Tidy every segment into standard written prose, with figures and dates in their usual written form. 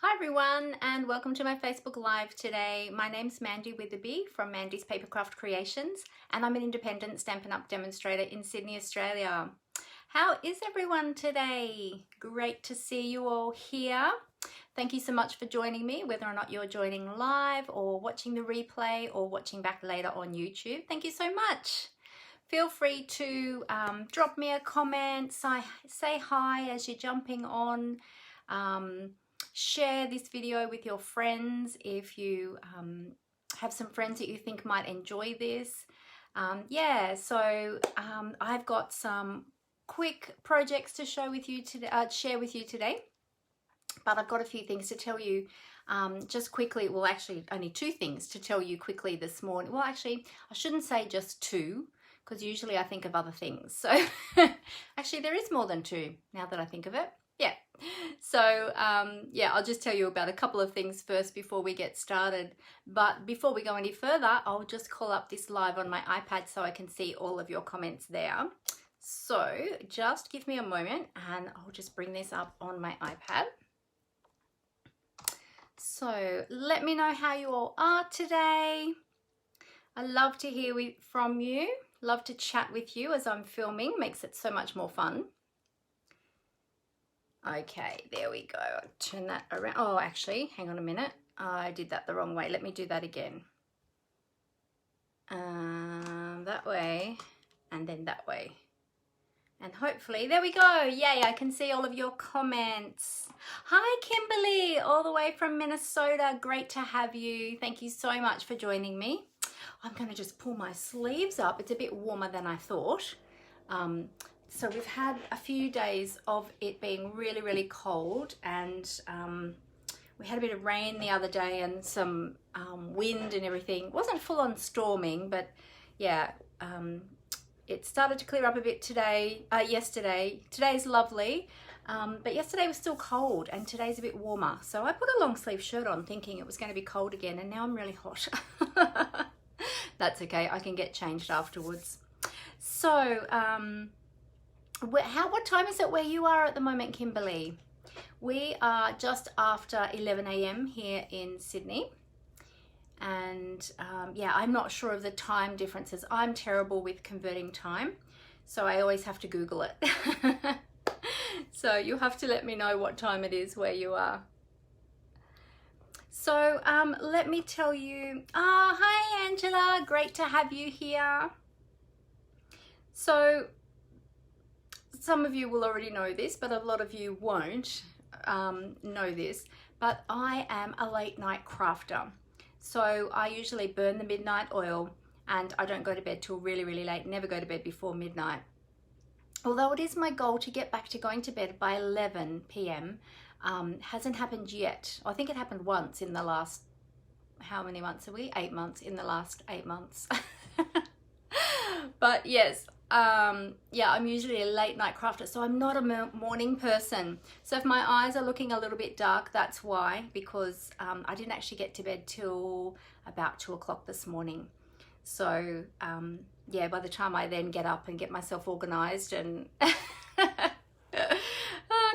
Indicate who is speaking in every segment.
Speaker 1: Hi everyone, and welcome to my Facebook Live today. My name's Mandy Witherby from Mandy's Papercraft Creations, and I'm an independent Stampin' Up! Demonstrator in Sydney, Australia. How is everyone today? Great to see you all here. Thank you so much for joining me, whether or not you're joining live or watching the replay or watching back later on YouTube. Thank you so much. Feel free to drop me a comment, say hi as you're jumping on. Share this video with your friends if you have some friends that you think might enjoy this. I've got some quick projects to share with you today, but I've got a few things to tell you just quickly. Well, actually only two things to tell you quickly this morning. Well, actually I shouldn't say just two, because usually I think of other things. So actually there is more than two now that I think of it. Yeah. So I'll just tell you about a couple of things first before we get started. But before we go any further, I'll just call up this live on my iPad so I can see all of your comments there. So just give me a moment and I'll just bring this up on my iPad. So let me know how you all are today. I love to hear from you. Love to chat with you as I'm filming. Makes it so much more fun. Okay, there we go. I'll turn that around. Oh, actually, hang on a minute. I did that the wrong way. Let me do that again. That way, and then that way. And hopefully, there we go. Yay, I can see all of your comments. Hi, Kimberly, all the way from Minnesota. Great to have you. Thank you so much for joining me. I'm going to just pull my sleeves up. It's a bit warmer than I thought. So we've had a few days of it being really, really cold, and we had a bit of rain the other day and some wind and everything. It wasn't full on storming, but yeah, it started to clear up a bit yesterday. Today's lovely, but yesterday was still cold and today's a bit warmer. So I put a long sleeve shirt on thinking it was going to be cold again, and now I'm really hot. That's okay, I can get changed afterwards. So, what time is it where you are at the moment, Kimberly? We are just after 11 a.m. here in Sydney. And yeah, I'm not sure of the time differences. I'm terrible with converting time, so I always have to Google it. So you'll have to let me know what time it is where you are. So let me tell you, hi Angela, great to have you here. So some of you will already know this, but a lot of you won't know this, but I am a late night crafter. So I usually burn the midnight oil and I don't go to bed till really, really late, never go to bed before midnight. Although it is my goal to get back to going to bed by 11 p.m. Hasn't happened yet. I think it happened once in the last, how many months are we? 8 months, in the last 8 months. But yes, yeah, I'm usually a late night crafter, so I'm not a morning person. So if my eyes are looking a little bit dark, that's why, because I didn't actually get to bed till about 2 o'clock this morning. So yeah, by the time I then get up and get myself organized and it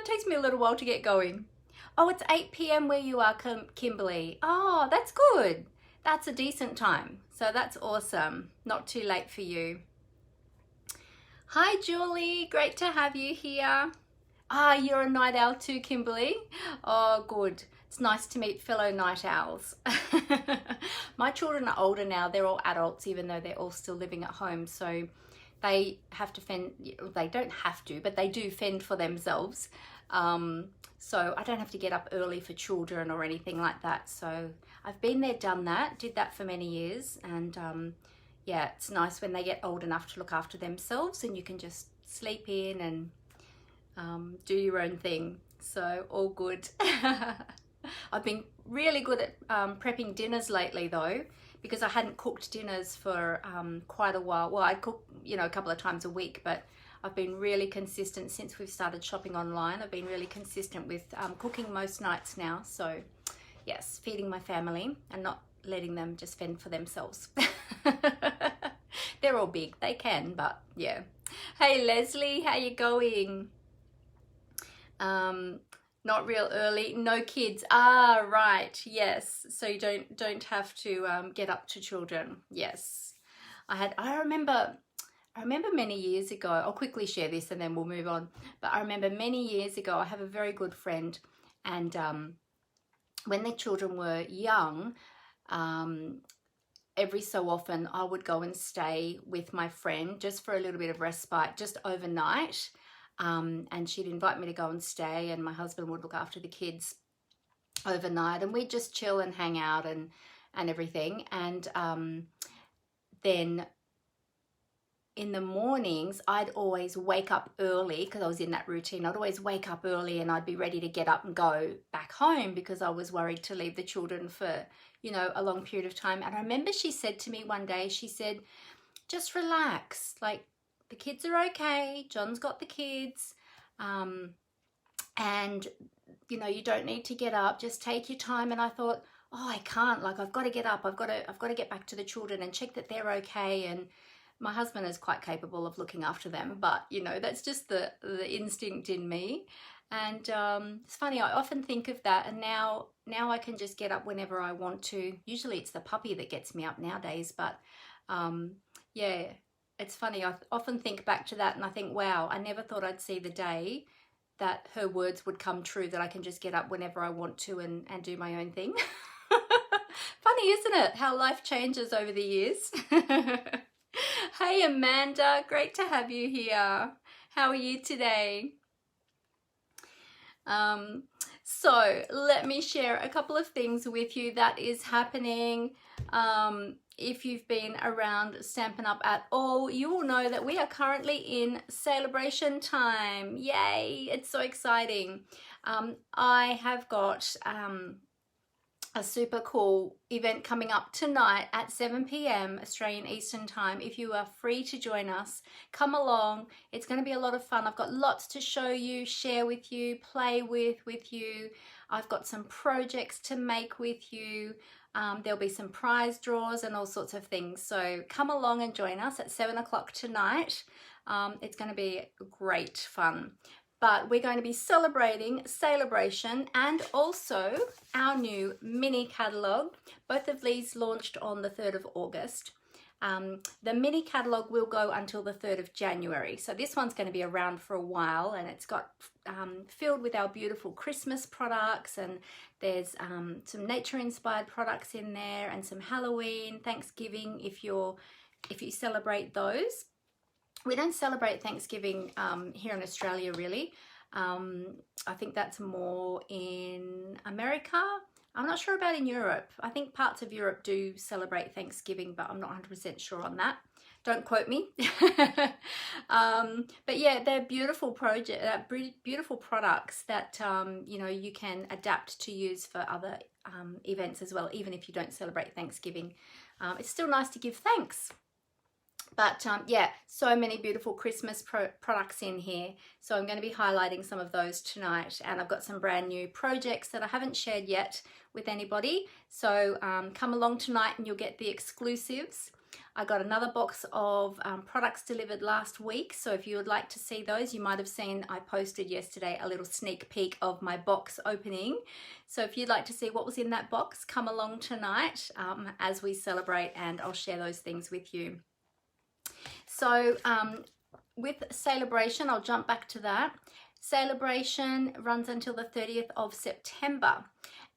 Speaker 1: takes me a little while to get going. Oh, it's 8 p.m. where you are, Kimberly. Oh, that's good. That's a decent time. So that's awesome. Not too late for you. Hi, Julie. Great to have you here. You're a night owl too, Kimberly. Oh, good. It's nice to meet fellow night owls. My children are older now. They're all adults, even though they're all still living at home. So they have to fend. They don't have to, but they do fend for themselves. So I don't have to get up early for children or anything like that. So I've been there, done that, did that for many years. And yeah, it's nice when they get old enough to look after themselves and you can just sleep in and do your own thing. So all good. I've been really good at prepping dinners lately though, because I hadn't cooked dinners for quite a while. Well, I cook, you know, a couple of times a week, but I've been really consistent since we've started shopping online. I've been really consistent with cooking most nights now. So yes, feeding my family and not letting them just fend for themselves. They're all big, they can, but yeah. Hey Leslie, how you going? Not real early, no kids. Ah, right, yes. So you don't have to get up to children. Yes. I remember many years ago, I'll quickly share this and then we'll move on. But I remember many years ago, I have a very good friend, and when their children were young, every so often I would go and stay with my friend just for a little bit of respite, just overnight. And she'd invite me to go and stay, and my husband would look after the kids overnight, and we'd just chill and hang out and everything. And then in the mornings, I'd always wake up early because I was in that routine. I'd always wake up early and I'd be ready to get up and go back home because I was worried to leave the children for, you know, a long period of time. And I remember she said to me one day, she said, just relax, like the kids are okay. John's got the kids. And, you know, you don't need to get up, just take your time. And I thought, oh, I can't, like, I've got to get up. I've got to get back to the children and check that they're okay. And my husband is quite capable of looking after them, but you know, that's just the instinct in me. And it's funny, I often think of that, and now I can just get up whenever I want to. Usually it's the puppy that gets me up nowadays, but yeah, it's funny. I often think back to that and I think, wow, I never thought I'd see the day that her words would come true, that I can just get up whenever I want to and do my own thing. Funny, isn't it, how life changes over the years? Hey Amanda, great to have you here. How are you today? So let me share a couple of things with you that is happening. If you've been around Stampin' Up at all, you will know that we are currently in celebration time. Yay, it's so exciting. I have got a super cool event coming up tonight at 7 p.m. Australian Eastern Time. If you are free to join us, come along. It's going to be a lot of fun. I've got lots to show you, share with you, play with you. I've got some projects to make with you. There'll be some prize draws and all sorts of things. So come along and join us at 7 o'clock tonight. It's going to be great fun. But we're going to be celebrating Celebration and also our new mini catalogue. Both of these launched on the 3rd of August. The mini catalogue will go until the 3rd of January. So this one's going to be around for a while, and it's got filled with our beautiful Christmas products, and there's some nature-inspired products in there, and some Halloween, Thanksgiving if you celebrate those. We don't celebrate Thanksgiving here in Australia, really. I think that's more in America. I'm not sure about in Europe. I think parts of Europe do celebrate Thanksgiving, but I'm not 100% sure on that. Don't quote me. But yeah, they're beautiful beautiful products that you know, you can adapt to use for other events as well, even if you don't celebrate Thanksgiving. It's still nice to give thanks. But yeah, so many beautiful Christmas products in here. So I'm going to be highlighting some of those tonight. And I've got some brand new projects that I haven't shared yet with anybody. So come along tonight and you'll get the exclusives. I got another box of products delivered last week. So if you would like to see those, you might have seen I posted yesterday a little sneak peek of my box opening. So if you'd like to see what was in that box, come along tonight as we celebrate, and I'll share those things with you. So with Celebration, I'll jump back to that. Celebration runs until the 30th of September.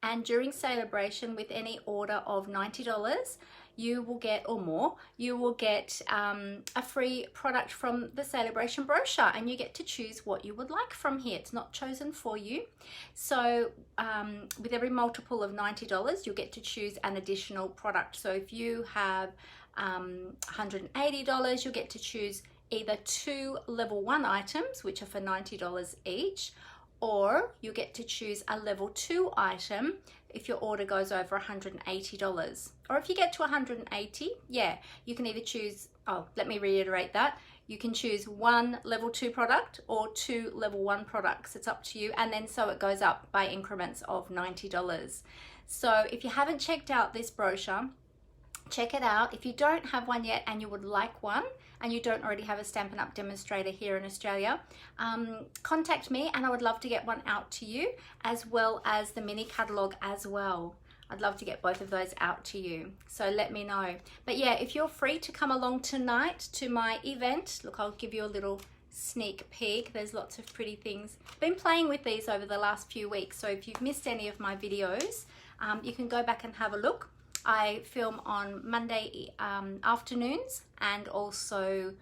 Speaker 1: And during Celebration, with any order of $90, you will get, or more, you will get a free product from the Celebration brochure, and you get to choose what you would like from here. It's not chosen for you. So with every multiple of $90, you'll get to choose an additional product. So if you have $180, you'll get to choose either 2 level 1 items, which are for $90 each, or you get to choose a level 2 item if your order goes over $180. Or if you get to 180, yeah, you can either choose, oh, let me reiterate that. You can choose 1 level 2 product or 2 level 1 products. It's up to you. And then so it goes up by increments of $90. So if you haven't checked out this brochure, check it out. If you don't have one yet and you would like one and you don't already have a Stampin' Up! Demonstrator here in Australia, contact me and I would love to get one out to you, as well as the mini catalogue as well. I'd love to get both of those out to you, so let me know. But yeah, if you're free to come along tonight to my event, look, I'll give you a little sneak peek. There's lots of pretty things. I've been playing with these over the last few weeks, so if you've missed any of my videos, you can go back and have a look. I film on Monday afternoons and also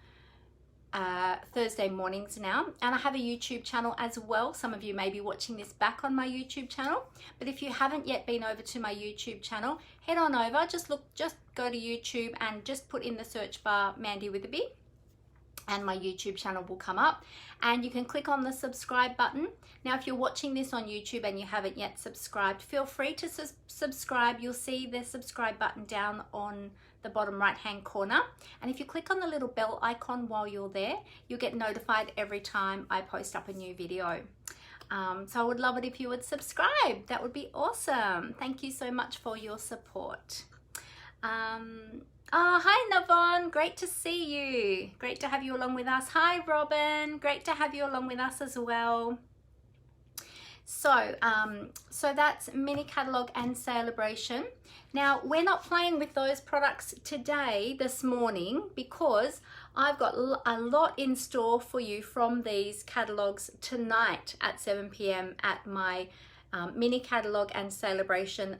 Speaker 1: Thursday mornings now, and I have a YouTube channel as well. Some of you may be watching this back on my YouTube channel, but if you haven't yet been over to my YouTube channel, head on over. Just go to YouTube and just put in the search bar Mandy Witherby, and my YouTube channel will come up, and you can click on the subscribe button. Now, if you're watching this on YouTube and you haven't yet subscribed, feel free to subscribe. You'll see the subscribe button down on the bottom right hand corner, and if you click on the little bell icon while you're there, you'll get notified every time I post up a new video. So I would love it if you would subscribe. That would be awesome. Thank you so much for your support. Oh, hi Navon, great to see you. Great to have you along with us. Hi Robin, great to have you along with us as well. So, so that's mini catalogue and celebration. Now, we're not playing with those products today, this morning, because I've got a lot in store for you from these catalogues tonight at 7 p.m. at my mini catalogue and celebration.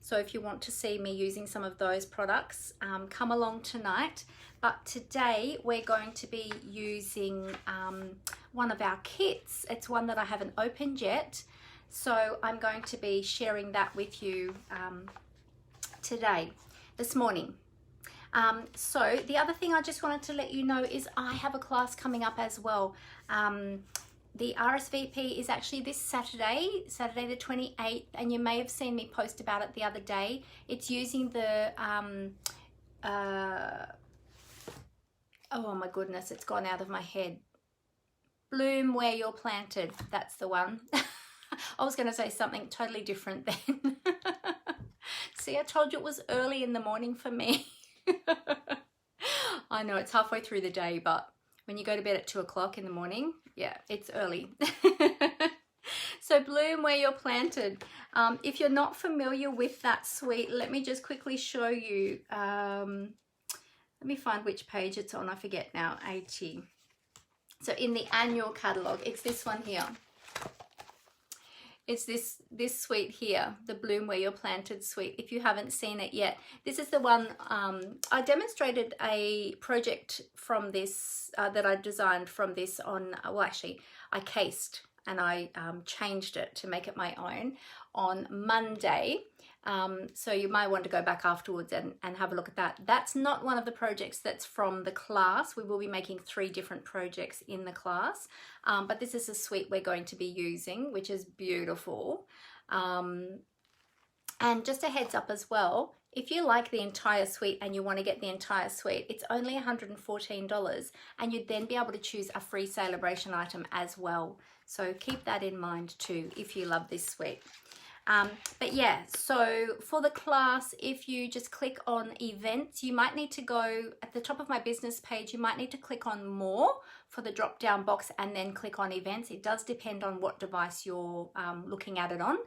Speaker 1: So if you want to see me using some of those products, come along tonight. But today we're going to be using one of our kits. It's one that I haven't opened yet. So I'm going to be sharing that with you this morning. So the other thing I just wanted to let you know is I have a class coming up as well. The RSVP is actually this Saturday the 28th, and you may have seen me post about it the other day. It's using the, oh my goodness, it's gone out of my head. Bloom Where You're Planted, that's the one. I was going to say something totally different then. See, I told you it was early in the morning for me. I know it's halfway through the day, but when you go to bed at 2 o'clock in the morning, yeah, it's early. So Bloom Where You're Planted. If you're not familiar with that suite, let me just quickly show you. Let me find which page it's on. I forget now. 80. So in the annual catalogue, it's this one here. It's this suite here, the Bloom Where You're Planted suite. If you haven't seen it yet, this is the one. I demonstrated a project from this that I designed from this on, well actually I cased and I changed it to make it my own on Monday. So you might want to go back afterwards and have a look at that. That's not one of the projects that's from the class. We will be making 3 different projects in the class, but this is a suite we're going to be using, which is beautiful. And just a heads up as well, if you like the entire suite and you want to get the entire suite, it's only $114, and you'd then be able to choose a free celebration item as well. So keep that in mind too if you love this suite. But yeah, so for the class, if you just click on events, you might need to go at the top of my business page, you might need to click on more for the drop down box and then click on events. It does depend on what device you're looking at it on.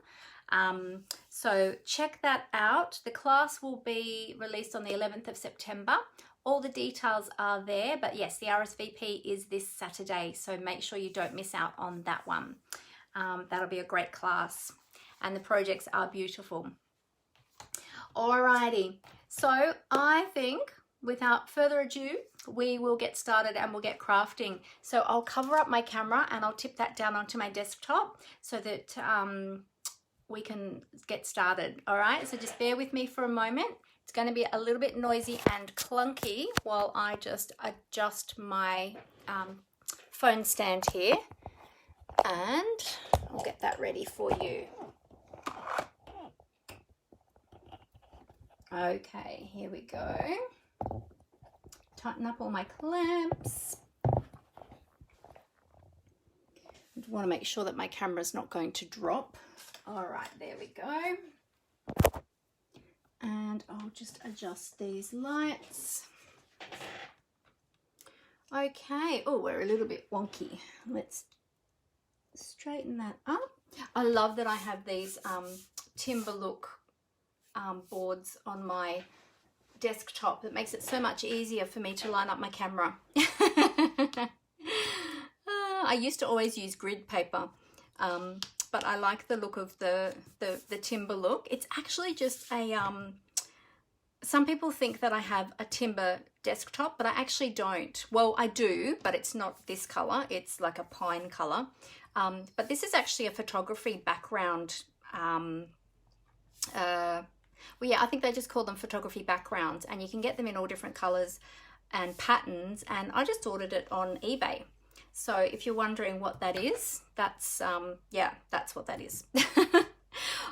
Speaker 1: So check that out. The class will be released on the 11th of September. All the details are there, but yes, the RSVP is this Saturday, so make sure you don't miss out on that one. That'll be a great class. And the projects are beautiful. Alrighty, so I think without further ado, we will get started and we'll get crafting. So I'll cover up my camera and I'll tip that down onto my desktop so that we can get started. All right, so just bear with me for a moment. It's going to be a little bit noisy and clunky while I just adjust my phone stand here, and I'll get that ready for you. Okay, here we go. Tighten up all my clamps. I want to make sure that my camera's not going to drop. All right, there we go. And I'll just adjust these lights. Okay, oh, we're a little bit wonky. Let's straighten that up. I love that I have these timber look boards on my desktop. It makes it so much easier for me to line up my camera. I used to always use grid paper, but I like the look of the timber look. It's actually just a some people think that I have a timber desktop, but I actually don't. Well, I do, but it's not this color. It's like a pine color. But this is actually a photography background. Well, yeah, I think they just call them photography backgrounds, and you can get them in all different colors and patterns. And I just ordered it on eBay. So if you're wondering what that is, that's, yeah, that's what that is.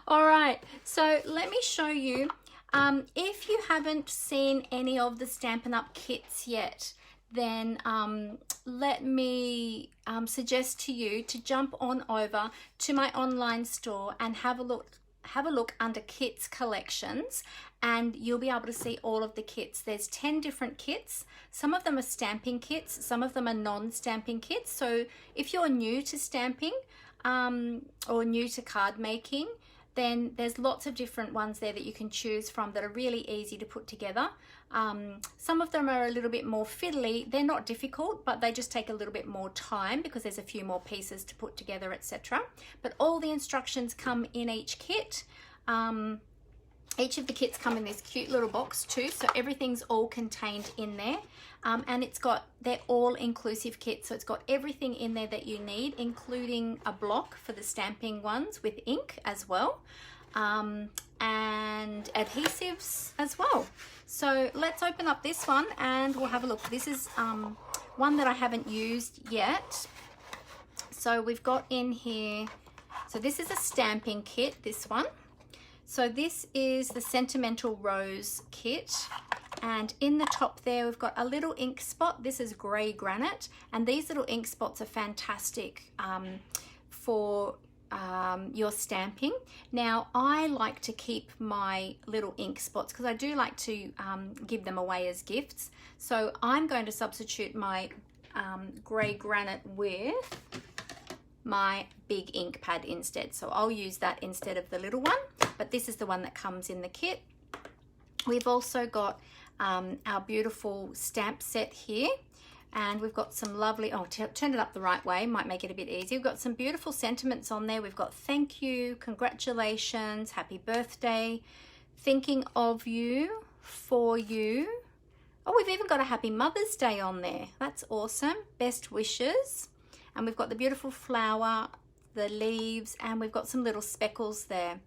Speaker 1: All right, so let me show you. If you haven't seen any of the Stampin' Up! Kits yet, then let me suggest to you to jump on over to my online store and have a look under Kits Collections, and you'll be able to see all of the kits. There's 10 different kits. Some of them are stamping kits, some of them are non-stamping kits. So if you're new to stamping or new to card making, then there's lots of different ones there that you can choose from that are really easy to put together. Some of them are a little bit more fiddly. They're not difficult, but they just take a little bit more time because there's a few more pieces to put together, etc. But all the instructions come in each kit. Each of the kits come in this cute little box too, so everything's all contained in there. And they're all inclusive kits, so it's got everything in there that you need, including a block for the stamping ones with ink as well, and adhesives as well. So let's open up this one and we'll have a look. This is one that I haven't used yet. So we've got in here, so this is a stamping kit, this one. So this is the Sentimental Rose Kit, and in the top there we've got a little ink spot. This is grey granite, and these little ink spots are fantastic for your stamping. Now I like to keep my little ink spots because I do like to give them away as gifts. So I'm going to substitute my grey granite with my big ink pad instead. So I'll use that instead of the little one, but this is the one that comes in the kit. We've also got our beautiful stamp set here, and we've got some lovely, oh, turn it up the right way, might make it a bit easier. We've got some beautiful sentiments on there. We've got thank you, congratulations, happy birthday, thinking of you, for you. Oh, we've even got a happy Mother's Day on there. That's awesome. Best wishes. And we've got the beautiful flower, the leaves, and we've got some little speckles there,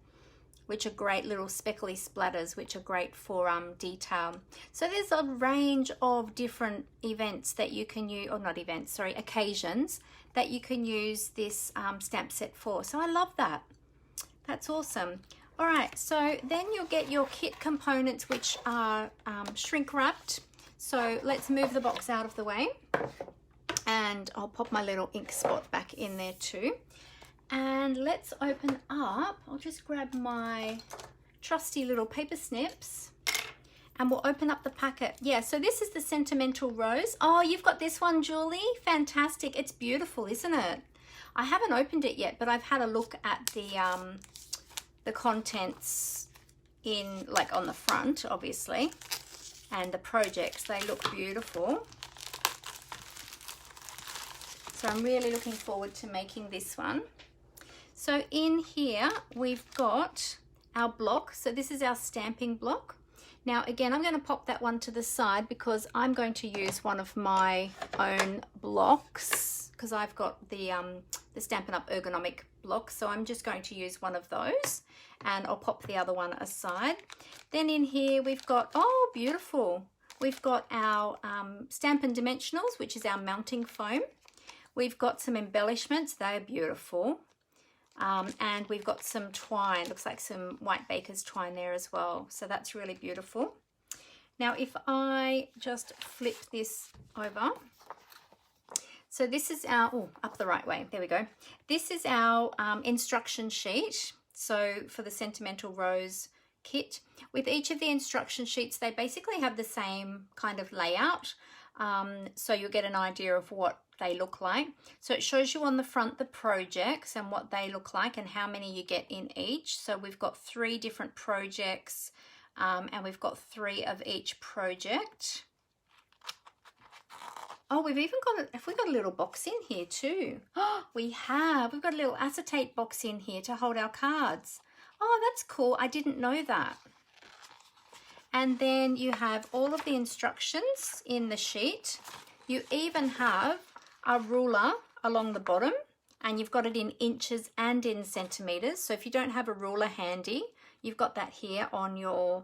Speaker 1: which are great little speckly splatters, which are great for detail. So there's a range of different events that you can use, or not events, sorry, occasions that you can use this stamp set for. So I love that. That's awesome. All right, so then you'll get your kit components, which are shrink wrapped. So let's move the box out of the way. And I'll pop my little ink spot back in there too. And let's open up, I'll just grab my trusty little paper snips and we'll open up the packet. Yeah, so this is the Sentimental Rose. Oh, you've got this one, Julie. Fantastic. It's beautiful, isn't it? I haven't opened it yet, but I've had a look at the contents in, like, on the front, obviously, and the projects. They look beautiful. So I'm really looking forward to making this one. So in here, we've got our block. So this is our stamping block. Now, again, I'm going to pop that one to the side because I'm going to use one of my own blocks because I've got the Stampin' Up! Ergonomic block. So I'm just going to use one of those and I'll pop the other one aside. Then in here, we've got, oh, beautiful. We've got our Stampin' Dimensionals, which is our mounting foam. We've got some embellishments, they're beautiful. And we've got some twine, looks like some white baker's twine there as well. So that's really beautiful. Now, if I just flip this over. So this is our, oh, up the right way, there we go. This is our instruction sheet. So for the Sentimental Rose kit. With each of the instruction sheets, they basically have the same kind of layout, so you'll get an idea of what they look like. So it shows you on the front the projects and what they look like and how many you get in each. So we've got 3 different projects, and we've got 3 of each project. Oh, we've even got we got a little box in here too. Oh, we've got a little acetate box in here to hold our cards. Oh, that's cool. I didn't know that. And then you have all of the instructions in the sheet. You even have a ruler along the bottom, and you've got it in inches and in centimeters. So if you don't have a ruler handy, you've got that here on your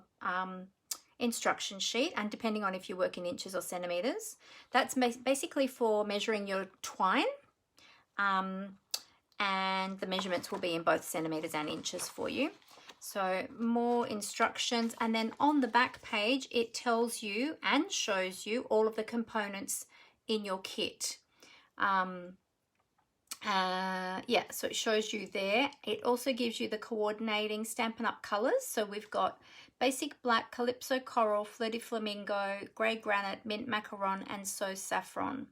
Speaker 1: instruction sheet, and depending on if you work in inches or centimeters, that's basically for measuring your twine, and the measurements will be in both centimeters and inches for you. So more instructions, and then on the back page it tells you and shows you all of the components in your kit. Yeah, so it shows you there. It also gives you the coordinating Stampin' Up colors. So we've got basic black, calypso coral, flirty flamingo, grey granite, mint macaron, and so saffron.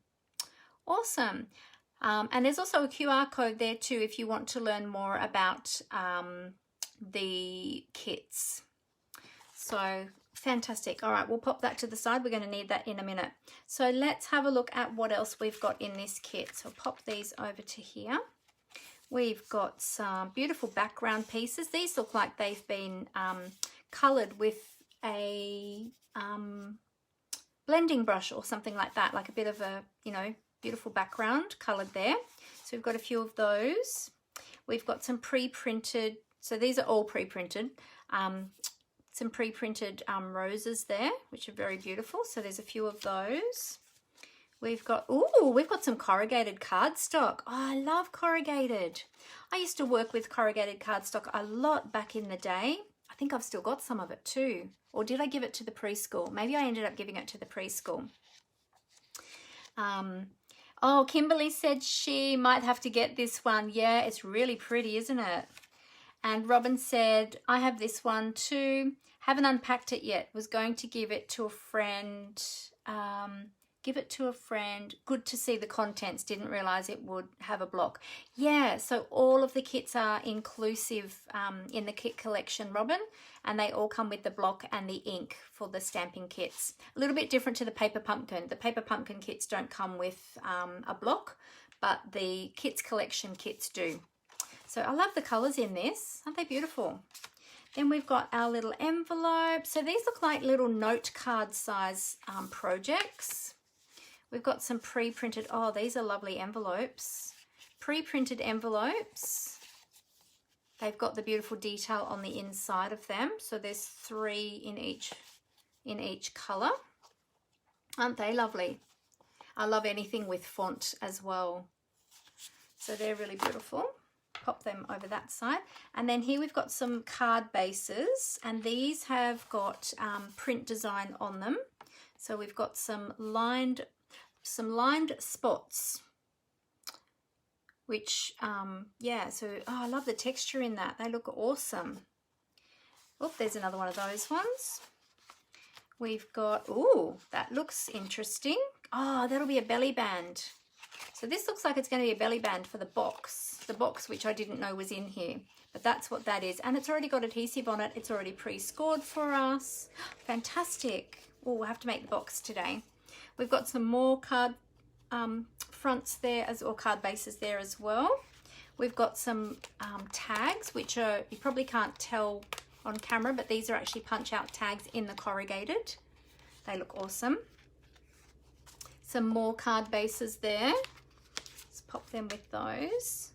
Speaker 1: Awesome. And there's also a QR code there too if you want to learn more about the kits. So fantastic. All right, we'll pop that to the side. We're going to need that in a minute. So let's have a look at what else we've got in this kit. So I'll pop these over to here. We've got some beautiful background pieces. These look like they've been coloured with a blending brush or something like that, like a bit of a, you know, beautiful background coloured there. So we've got a few of those. We've got some pre-printed, so these are all pre-printed, some pre-printed roses there, which are very beautiful. So there's a few of those. We've got, ooh, we've got some corrugated cardstock. Oh, I love corrugated. I used to work with corrugated cardstock a lot back in the day. I think I've still got some of it too. Or did I give it to the preschool? Maybe I ended up giving it to the preschool. Oh, Kimberly said she might have to get this one. Yeah, it's really pretty, isn't it? And Robin said, I have this one too. Haven't unpacked it yet. Was going to give it to a friend. Good to see the contents. Didn't realize it would have a block. Yeah, so all of the kits are inclusive in the kit collection, Robin, and they all come with the block and the ink for the stamping kits. A little bit different to the paper pumpkin. The paper pumpkin kits don't come with a block, but the kits collection kits do. So I love the colours in this. Aren't they beautiful? Then we've got our little envelopes. So these look like little note card size projects. We've got some pre-printed, oh, these are lovely envelopes. Pre-printed envelopes. They've got the beautiful detail on the inside of them. So there's 3 in each colour. Aren't they lovely? I love anything with font as well. So they're really beautiful. Pop them over that side. And then here we've got some card bases, and these have got print design on them. So we've got some lined spots, which yeah, so oh, I love the texture in that. They look awesome. Oh, there's another one of those ones. We've got, ooh, that looks interesting. Oh, that'll be a belly band. So this looks like it's going to be a belly band for the box which I didn't know was in here, but that's what that is. And it's already got adhesive on it. It's already pre-scored for us. Fantastic. Oh, we'll have to make the box today. We've got some more card fronts there, or card bases there as well. We've got some tags, which are, you probably can't tell on camera, but these are actually punch out tags in the corrugated. They look awesome. Some more card bases there. Let's pop them with those.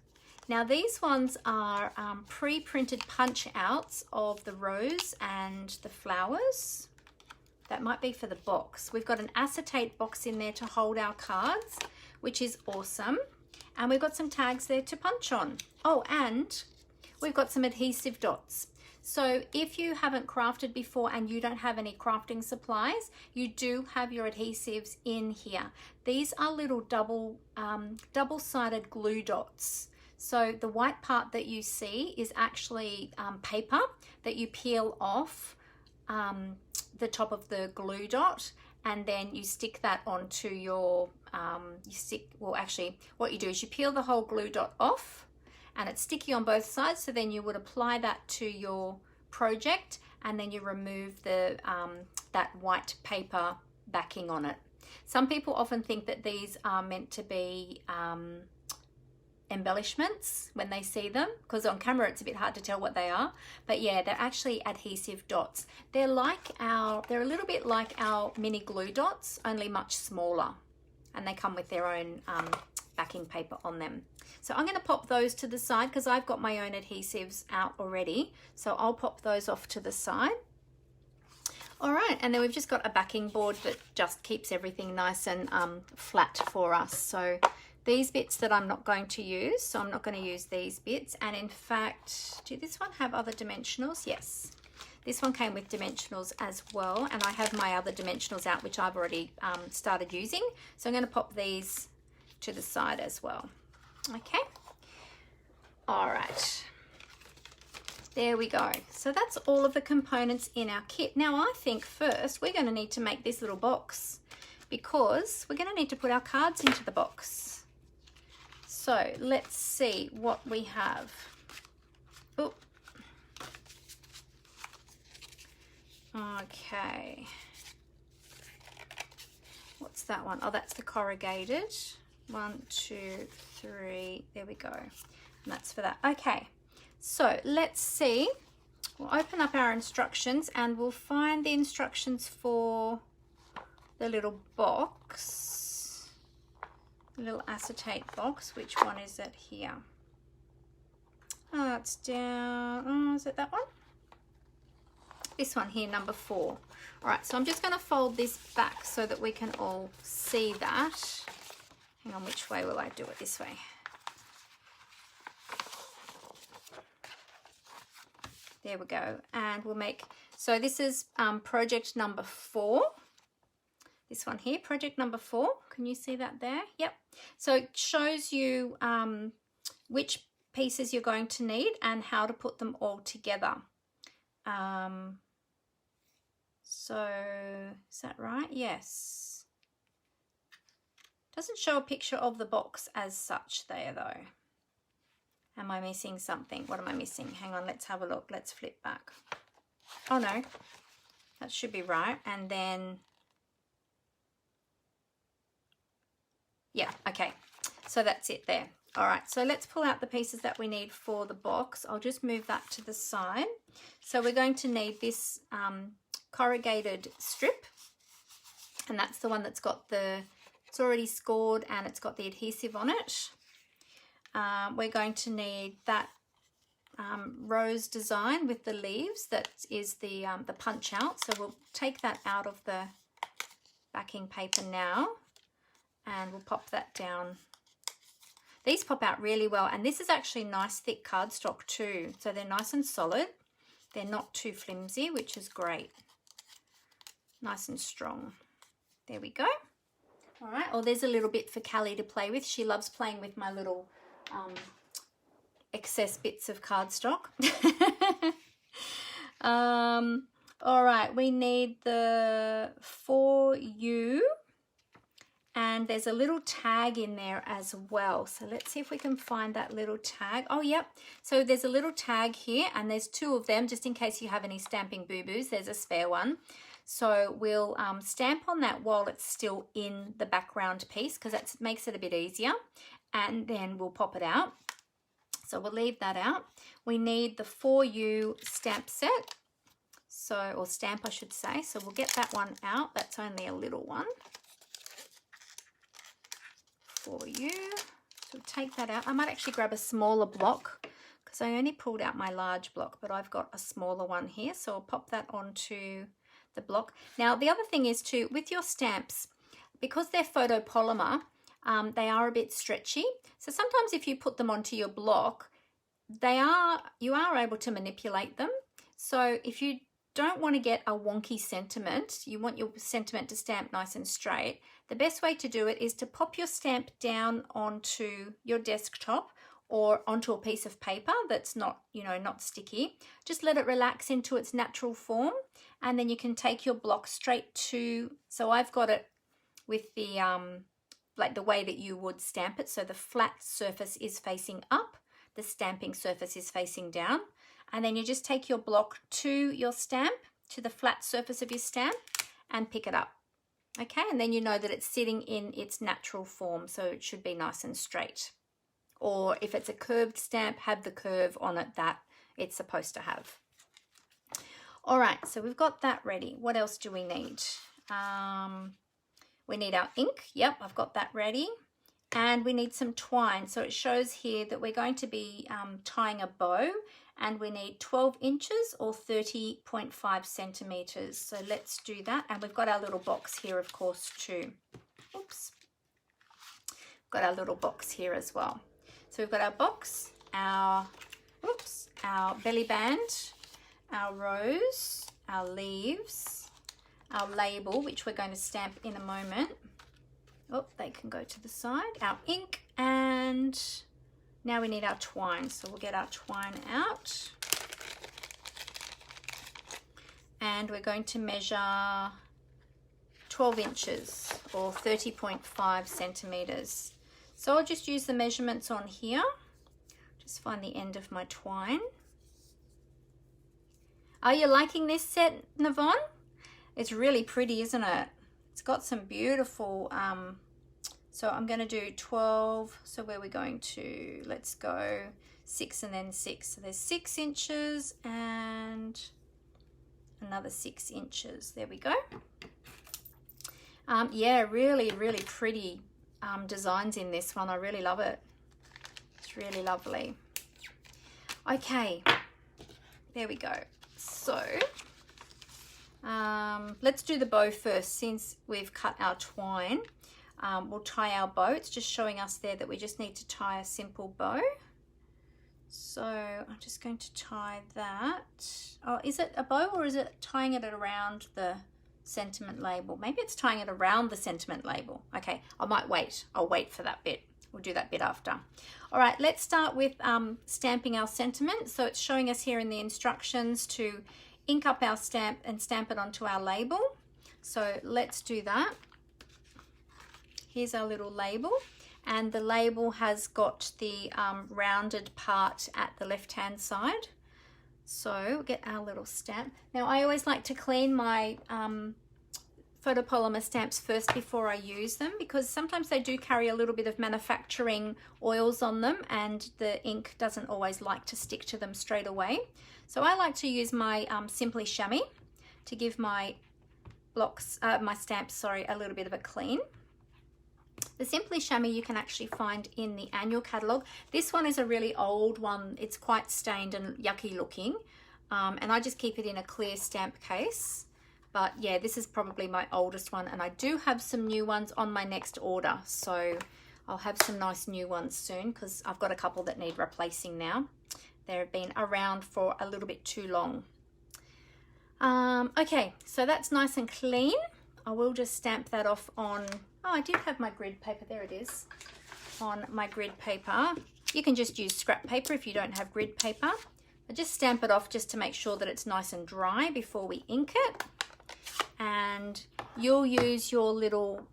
Speaker 1: Now these ones are pre-printed punch outs of the rose and the flowers. That might be for the box. We've got an acetate box in there to hold our cards, which is awesome. And we've got some tags there to punch on. Oh, and we've got some adhesive dots. So if you haven't crafted before and you don't have any crafting supplies, you do have your adhesives in here. These are little double-sided glue dots. So the white part that you see is actually paper that you peel off the top of the glue dot, and then you stick that onto your, what you do is you peel the whole glue dot off, and it's sticky on both sides, so then you would apply that to your project, and then you remove the that white paper backing on it. Some people often think that these are meant to be embellishments when they see them, because on camera it's a bit hard to tell what they are, but yeah, they're actually adhesive dots. They're a little bit like our mini glue dots, only much smaller, and they come with their own backing paper on them. So I'm going to pop those to the side because I've got my own adhesives out already, so I'll pop those off to the side. All right, and then we've just got a backing board that just keeps everything nice and flat for us. So these bits that I'm not going to use, so I'm not going to use these bits. And in fact, did this one have other dimensionals? Yes, this one came with dimensionals as well, and I have my other dimensionals out, which I've already started using. So I'm going to pop these to the side as well. Okay, all right. There we go. So that's all of the components in our kit. Now I think first we're going to need to make this little box, because we're going to need to put our cards into the box. So let's see what we have. Oh. Okay. What's that one? Oh, that's the corrugated. 1, 2, 3. There we go. And that's for that. Okay. So let's see, we'll open up our instructions and we'll find the instructions for the little box, the little acetate box. Which one is it here? Oh, it's down, oh, is it that one? This one here, number 4. All right, so I'm just going to fold this back so that we can all see that. Hang on, which way will I do it? This way. There we go, and we'll make, so this is project number 4. This one here, project number 4. Can you see that there? Yep. So it shows you which pieces you're going to need and how to put them all together. So is that right? Yes. Doesn't show a picture of the box as such there though. Am I missing something? What am I missing? Hang on, let's have a look. Let's flip back. Oh no, that should be right. And then, yeah, okay. So that's it there. All right, so let's pull out the pieces that we need for the box. I'll just move that to the side. So we're going to need this corrugated strip, and that's the one that's got the, it's already scored and it's got the adhesive on it. We're going to need that rose design with the leaves. That is the punch out. So we'll take that out of the backing paper now, and we'll pop that down. These pop out really well, and this is actually nice thick cardstock too. So they're nice and solid. They're not too flimsy, which is great. Nice and strong. There we go. All right. Oh, there's a little bit for Callie to play with. She loves playing with my little excess bits of cardstock. All right, we need the For You, and there's a little tag in there as well. So let's see if we can find that little tag. Oh, yep. So there's a little tag here, and there's 2 of them, just in case you have any stamping boo-boos. There's a spare one. So we'll stamp on that while it's still in the background piece, because that makes it a bit easier. And then we'll pop it out. So we'll leave that out. We need the For You stamp set. So, or stamp I should say. So we'll get that one out. That's only a little one. For You. So we'll take that out. I might actually grab a smaller block, because I only pulled out my large block, but I've got a smaller one here. So I'll pop that onto the block. Now the other thing is too, with your stamps, because they're photopolymer, they are a bit stretchy. So sometimes if you put them onto your block, you are able to manipulate them. So if you don't want to get a wonky sentiment, you want your sentiment to stamp nice and straight, the best way to do it is to pop your stamp down onto your desktop, or onto a piece of paper that's not, you know, not sticky. Just let it relax into its natural form, and then you can take your block straight to, so I've got it with the like the way that you would stamp it. So the flat surface is facing up, the stamping surface is facing down, and then you just take your block to your stamp, to the flat surface of your stamp, and pick it up. Okay, and then you know that it's sitting in its natural form, so it should be nice and straight. Or if it's a curved stamp, have the curve on it that it's supposed to have. All right, so we've got that ready. What else do we need? We need our ink. Yep, I've got that ready. And we need some twine. So it shows here that we're going to be tying a bow, and we need 12 inches or 30.5 centimeters. So let's do that. And we've got our little box here, of course, too. Oops. Got our little box here as well. So we've got our box, our belly band, our rose, our leaves, our label, which we're going to stamp in a moment. Oh, they can go to the side. Our ink, and now we need our twine. So we'll get our twine out. And we're going to measure 12 inches or 30.5 centimeters. So I'll just use the measurements on here. Just find the end of my twine. Are you liking this set, Navon? It's really pretty, isn't it? It's got some beautiful, so I'm going to do 12. So where are we going to? Let's go 6 and then 6. So there's 6 inches and another 6 inches. There we go. Yeah, really, really pretty designs in this one. I really love it. It's really lovely. Okay, there we go. So let's do the bow first. Since we've cut our twine, we'll tie our bow. It's just showing us there that we just need to tie a simple bow. So I'm just going to tie that. Oh, is it a bow or is it tying it around the sentiment label? Maybe it's tying it around the sentiment label. Okay, I might wait. I'll wait for that bit. We'll do that bit after. All right, let's start with stamping our sentiment. So it's showing us here in the instructions to ink up our stamp and stamp it onto our label. So let's do that. Here's our little label, and the label has got the rounded part at the left-hand side. So we'll get our little stamp. Now I always like to clean my photopolymer stamps first before I use them, because sometimes they do carry a little bit of manufacturing oils on them and the ink doesn't always like to stick to them straight away. So I like to use my Simply Chamois to give my blocks, my stamps, a little bit of a clean. The Simply Chamois you can actually find in the annual catalogue. This one is a really old one. It's quite stained and yucky looking, and I just keep it in a clear stamp case. But yeah, this is probably my oldest one, and I do have some new ones on my next order. So I'll have some nice new ones soon, because I've got a couple that need replacing now. They've been around for a little bit too long. Okay, so that's nice and clean. I will just stamp that off on, oh, I did have my grid paper, there it is, on my grid paper. You can just use scrap paper if you don't have grid paper. But just stamp it off just to make sure that it's nice and dry before we ink it. And you'll use your little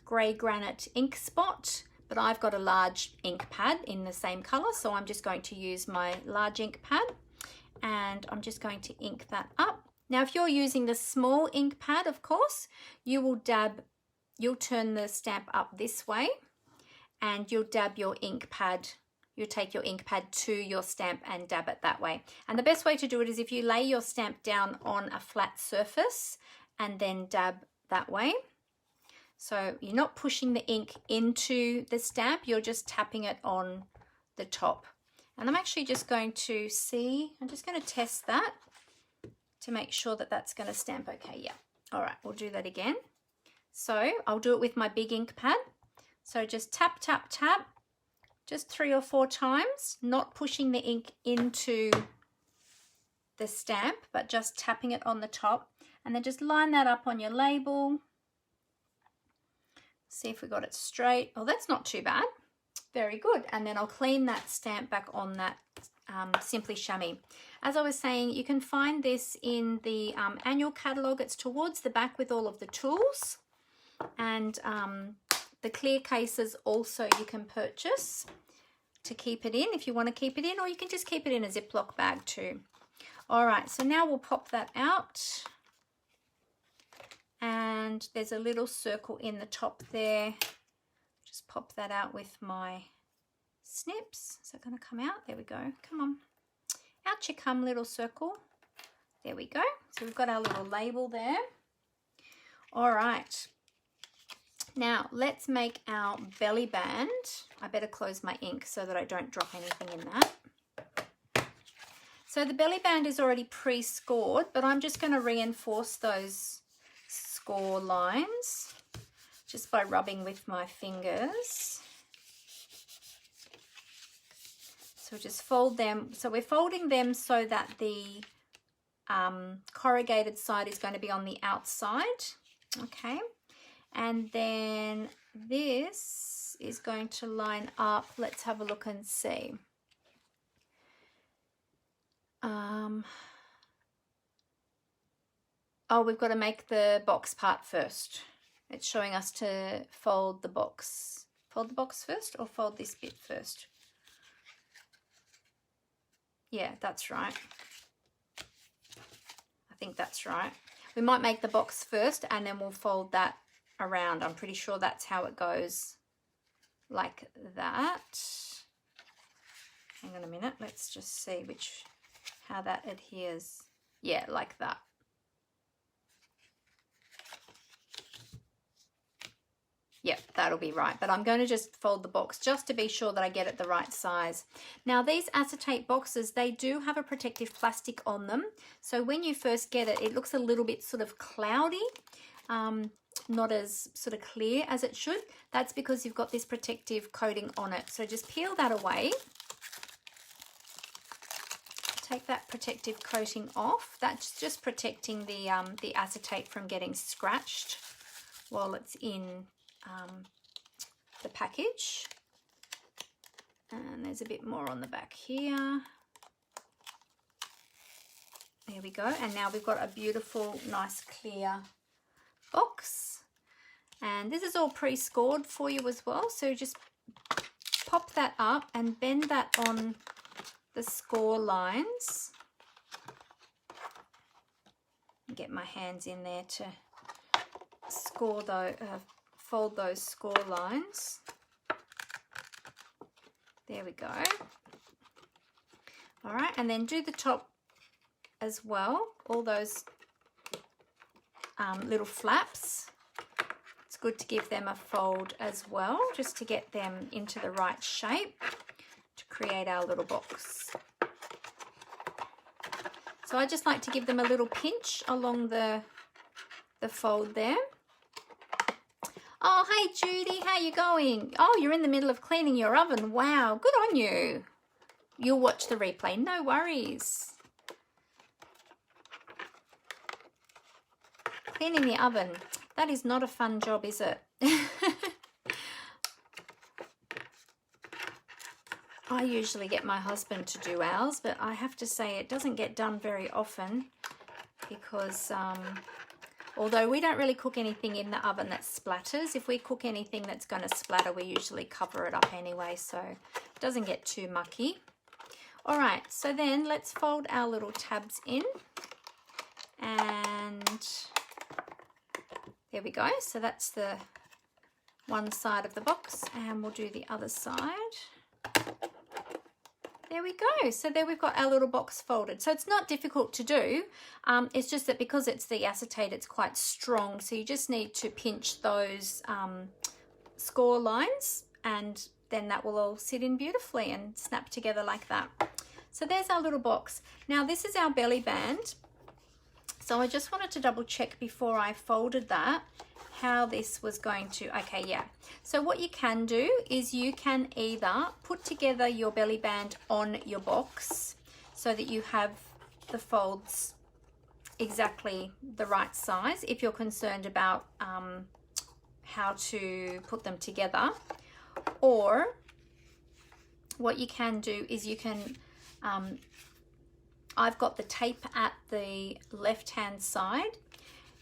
Speaker 1: grey granite ink spot, but I've got a large ink pad in the same colour, so I'm just going to use my large ink pad, and I'm just going to ink that up. Now if you're using the small ink pad, of course, you'll turn the stamp up this way, and you'll dab your ink pad. You'll take your ink pad to your stamp and dab it that way. And the best way to do it is if you lay your stamp down on a flat surface and then dab that way. So you're not pushing the ink into the stamp, you're just tapping it on the top. And I'm actually just going to I'm just going to test that to make sure that that's going to stamp okay. Yeah. All right, we'll do that again. So I'll do it with my big ink pad. So just tap, tap, tap, just 3 or 4 times, not pushing the ink into the stamp, but just tapping it on the top. And then just line that up on your label. See if we got it straight. Oh, that's not too bad. Very good. And then I'll clean that stamp back on that Simply Chamois. As I was saying, you can find this in the annual catalogue. It's towards the back with all of the tools. And the clear cases also you can purchase to keep it in if you want to keep it in, or you can just keep it in a Ziploc bag too. All right, so now we'll pop that out. And there's a little circle in the top there. Just pop that out with my snips. Is that going to come out? There we go. Come on. Out you come, little circle. There we go. So we've got our little label there. All right. Now let's make our belly band. I better close my ink so that I don't drop anything in that. So the belly band is already pre-scored, but I'm just going to reinforce those score lines just by rubbing with my fingers. So just fold them. So we're folding them so that the corrugated side is going to be on the outside. Okay. And then this is going to line up. Let's have a look and see. Oh, we've got to make the box part first. It's showing us to fold the box. Fold the box first or fold this bit first? Yeah, that's right. I think that's right. We might make the box first and then we'll fold that around. I'm pretty sure that's how it goes, like that. Hang on a minute, let's just see how that adheres. Yeah, like that. Yep, that'll be right. But I'm going to just fold the box just to be sure that I get it the right size. Now these acetate boxes, they do have a protective plastic on them. So when you first get it, it looks a little bit sort of cloudy. Not as sort of clear as it should. That's because you've got this protective coating on it. So just peel that away. Take that protective coating off. That's just protecting the acetate from getting scratched while it's in the package. And there's a bit more on the back here. There we go. And now we've got a beautiful, nice, clear box. And this is all pre-scored for you as well. So just pop that up and bend that on the score lines. Get my hands in there to score those, fold those score lines. There we go. All right, and then do the top as well. All those little flaps. It's good to give them a fold as well, just to get them into the right shape to create our little box. So I just like to give them a little pinch along the fold there. Oh, hey Judy, how you going? Oh, you're in the middle of cleaning your oven. Wow, good on you. You'll watch the replay, no worries. Cleaning the oven, that is not a fun job, is it? I usually get my husband to do ours, but I have to say it doesn't get done very often because although we don't really cook anything in the oven that splatters, if we cook anything that's going to splatter, we usually cover it up anyway, so it doesn't get too mucky. All right, so then let's fold our little tabs in, and there we go. So that's the one side of the box, and we'll do the other side. There we go. So there we've got our little box folded. So it's not difficult to do. It's just that because it's the acetate, it's quite strong. So you just need to pinch those score lines, and then that will all sit in beautifully and snap together like that. So there's our little box. Now this is our belly band. So I just wanted to double check before I folded that how this was going to, okay, yeah. So what you can do is you can either put together your belly band on your box so that you have the folds exactly the right size if you're concerned about how to put them together, or what you can do is you can, I've got the tape at the left-hand side.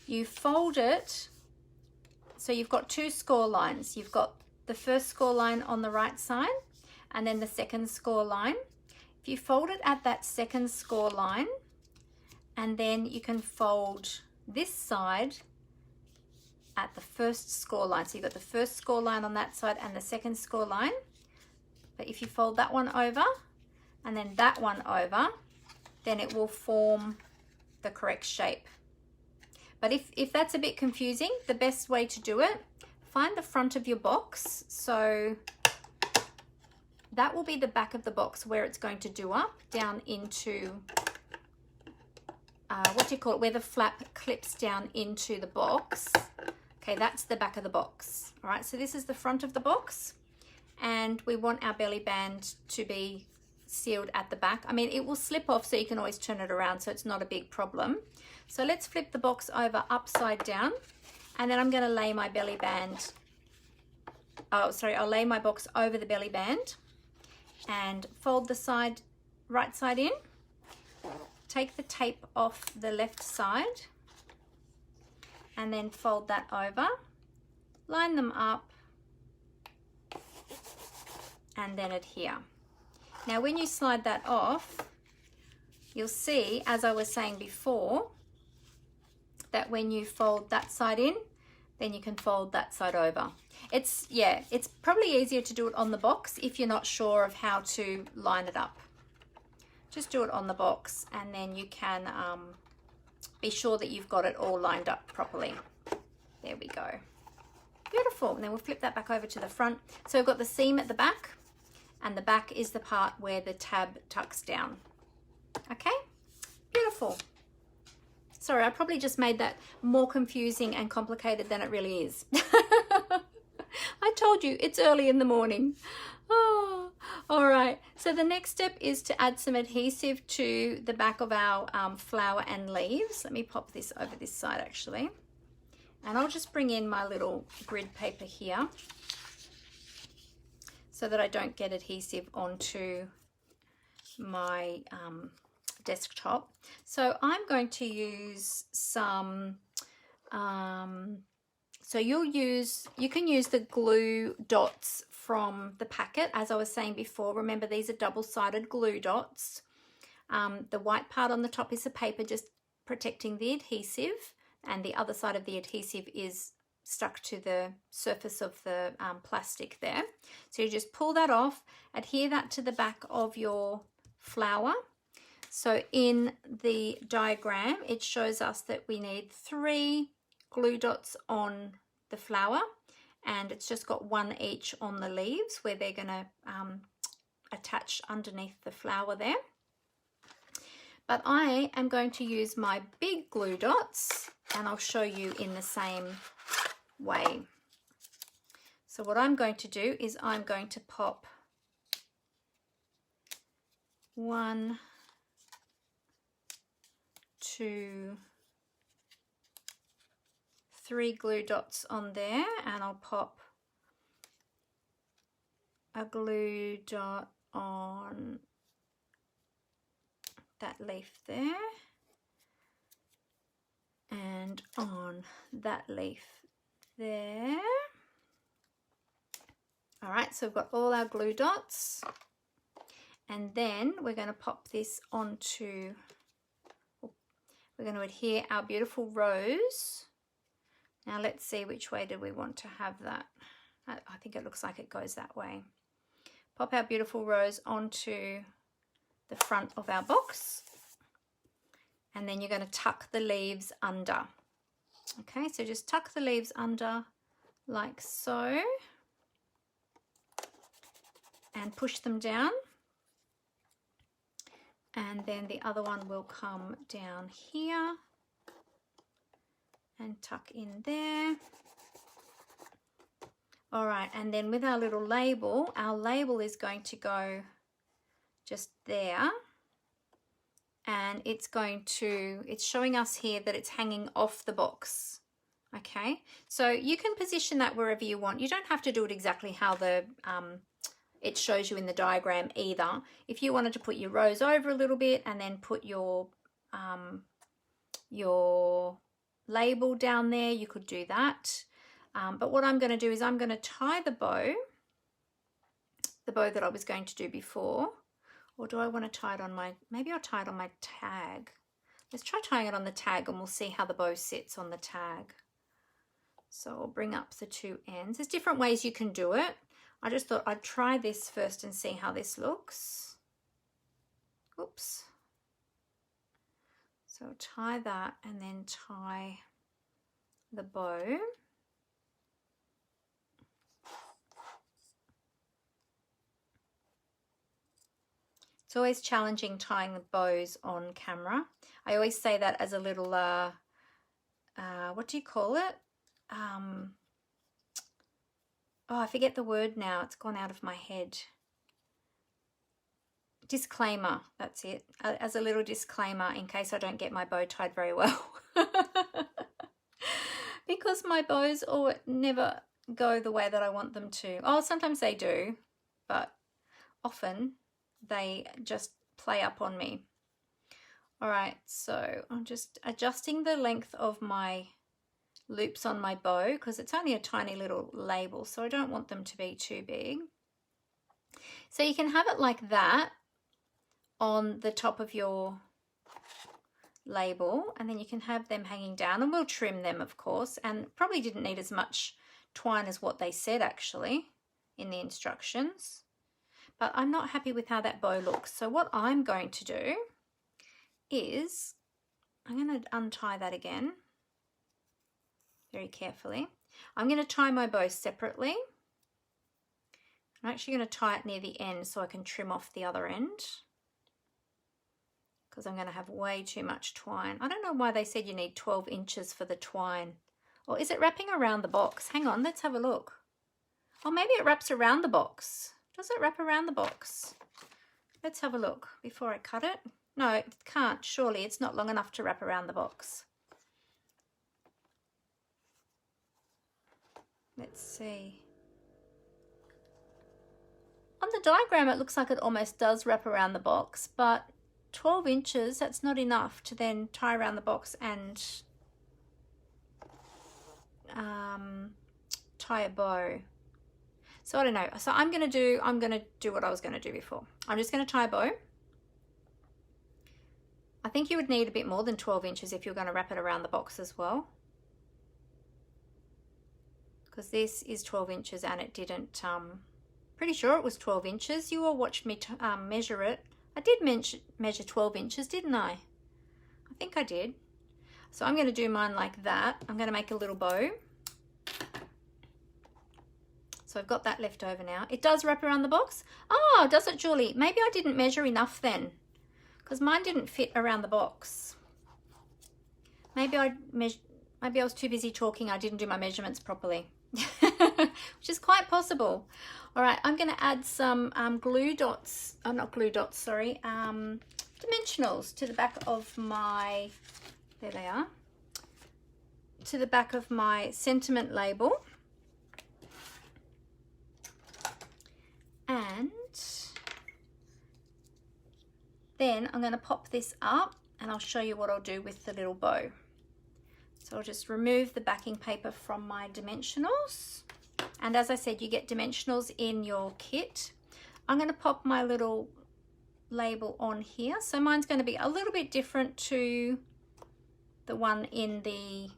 Speaker 1: You fold it, so you've got two score lines. You've got the first score line on the right side and then the second score line. If you fold it at that second score line, and then you can fold this side at the first score line. So you've got the first score line on that side and the second score line. But if you fold that one over and then that one over, then it will form the correct shape. But if that's a bit confusing, the best way to do it, find the front of your box. So that will be the back of the box where it's going to do up down into, what do you call it, where the flap clips down into the box. Okay, that's the back of the box. All right, so this is the front of the box, and we want our belly band to be sealed at the back. I mean, it will slip off, so you can always turn it around, so it's not a big problem. So let's flip the box over upside down, and then I'm going to lay my belly band, I'll lay my box over the belly band and fold the right side in. Take the tape off the left side and then fold that over, line them up, and then adhere. Now when you slide that off, you'll see, as I was saying before, that when you fold that side in, then you can fold that side over. It's probably easier to do it on the box if you're not sure of how to line it up. Just do it on the box, and then you can be sure that you've got it all lined up properly. There we go. Beautiful. And then we'll flip that back over to the front. So we've got the seam at the back, and the back is the part where the tab tucks down. Okay, beautiful. Sorry, I probably just made that more confusing and complicated than it really is. I told you, it's early in the morning. Oh, all right. So the next step is to add some adhesive to the back of our flower and leaves. Let me pop this over this side actually. And I'll just bring in my little grid paper here so that I don't get adhesive onto my desktop. So I'm going to use some, so you can use the glue dots from the packet, as I was saying before. Remember, these are double-sided glue dots. The white part on the top is the paper just protecting the adhesive, and the other side of the adhesive is stuck to the surface of the plastic there. So you just pull that off, adhere that to the back of your flower. So in the diagram, it shows us that we need 3 glue dots on the flower, and it's just got 1 each on the leaves where they're going to attach underneath the flower there. But I am going to use my big glue dots, and I'll show you in the same way. So what I'm going to do is I'm going to pop 1, 2, 3 glue dots on there, and I'll pop a glue dot on that leaf there and on that leaf there. All right, so we've got all our glue dots, and then we're going to pop this onto, we're going to adhere our beautiful rose. Now let's see, which way do we want to have that? I think it looks like it goes that way. Pop our beautiful rose onto the front of our box, and then you're going to tuck the leaves under. Okay, so just tuck the leaves under like so, and push them down, and then the other one will come down here and tuck in there. All right, and then with our little label, our label is going to go just there, and it's showing us here that it's hanging off the box. Okay, so you can position that wherever you want. You don't have to do it exactly how the it shows you in the diagram either. If you wanted to put your rose over a little bit and then put your label down there, you could do that. But what I'm going to do is I'm going to tie the bow that I was going to do before. Or do I want to tie it on my, maybe I'll tie it on my tag. Let's try tying it on the tag and we'll see how the bow sits on the tag. So I'll bring up the two ends. There's different ways you can do it. I just thought I'd try this first and see how this looks. Oops. So tie that and then tie the bow. It's always challenging tying the bows on camera. I always say that as a little, what do you call it? Oh, I forget the word now. It's gone out of my head. Disclaimer, that's it. As a little disclaimer in case I don't get my bow tied very well. Because my bows never go the way that I want them to. Oh, sometimes they do, but often they just play up on me. All right, so I'm just adjusting the length of my loops on my bow because it's only a tiny little label, so I don't want them to be too big. So you can have it like that on the top of your label, and then you can have them hanging down, and we'll trim them, of course, and probably didn't need as much twine as what they said actually in the instructions. But I'm not happy with how that bow looks. So what I'm going to do is I'm going to untie that again very carefully. I'm going to tie my bow separately. I'm actually going to tie it near the end so I can trim off the other end because I'm going to have way too much twine. I don't know why they said you need 12 inches for the twine. Or is it wrapping around the box? Hang on, let's have a look. Or maybe it wraps around the box. Does it wrap around the box? Let's have a look before I cut it. No, it can't. Surely it's not long enough to wrap around the box. Let's see. On the diagram, it looks like it almost does wrap around the box, but 12 inches, that's not enough to then tie around the box and tie a bow. So I don't know. So I'm going to do what I was going to do before. I'm just going to tie a bow. I think you would need a bit more than 12 inches if you're going to wrap it around the box as well. Because this is 12 inches and it didn't, pretty sure it was 12 inches. You all watched me measure it. I did measure 12 inches, didn't I? I think I did. So I'm going to do mine like that. I'm going to make a little bow. So I've got that left over now. It does wrap around the box. Oh, does it, Julie? Maybe I didn't measure enough then, because mine didn't fit around the box. Maybe I was too busy talking. I didn't do my measurements properly, which is quite possible. All right, I'm going to add some glue dots. Oh, not glue dots, sorry. Dimensionals to the back of my, there they are, to the back of my sentiment label. And then I'm going to pop this up and I'll show you what I'll do with the little bow. So I'll just remove the backing paper from my dimensionals. And as I said, you get dimensionals in your kit. I'm going to pop my little label on here. So mine's going to be a little bit different to the one in the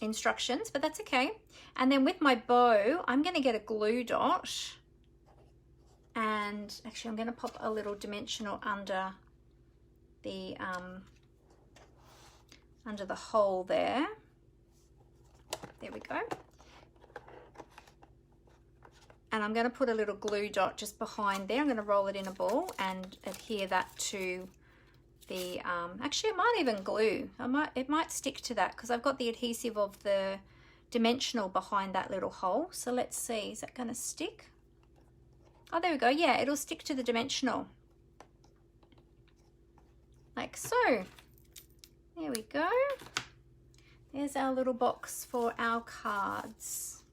Speaker 1: instructions, but that's okay. And then with my bow, I'm going to get a glue dot, and actually I'm going to pop a little dimensional under the hole there. There we go. And I'm going to put a little glue dot just behind there. I'm going to roll it in a ball and adhere that to the, actually it might even glue. It might stick to that because I've got the adhesive of the dimensional behind that little hole. So let's see, is that going to stick? Oh, there we go. Yeah, it'll stick to the dimensional. Like so. There we go. There's our little box for our cards.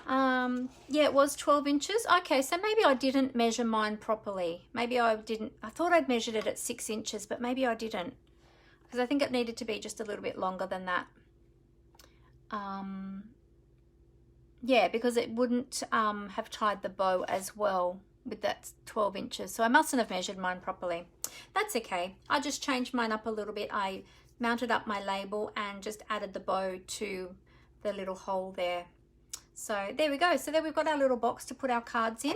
Speaker 1: Yeah, it was 12 inches. Okay, so maybe I didn't measure mine properly. Maybe I didn't. I thought I'd measured it at 6 inches, but maybe I didn't, because I think it needed to be just a little bit longer than that. Yeah, because it wouldn't have tied the bow as well with that 12 inches. So I mustn't have measured mine properly. That's okay. I just changed mine up a little bit. I mounted up my label and just added the bow to the little hole there. So there we go. So there we've got our little box to put our cards in.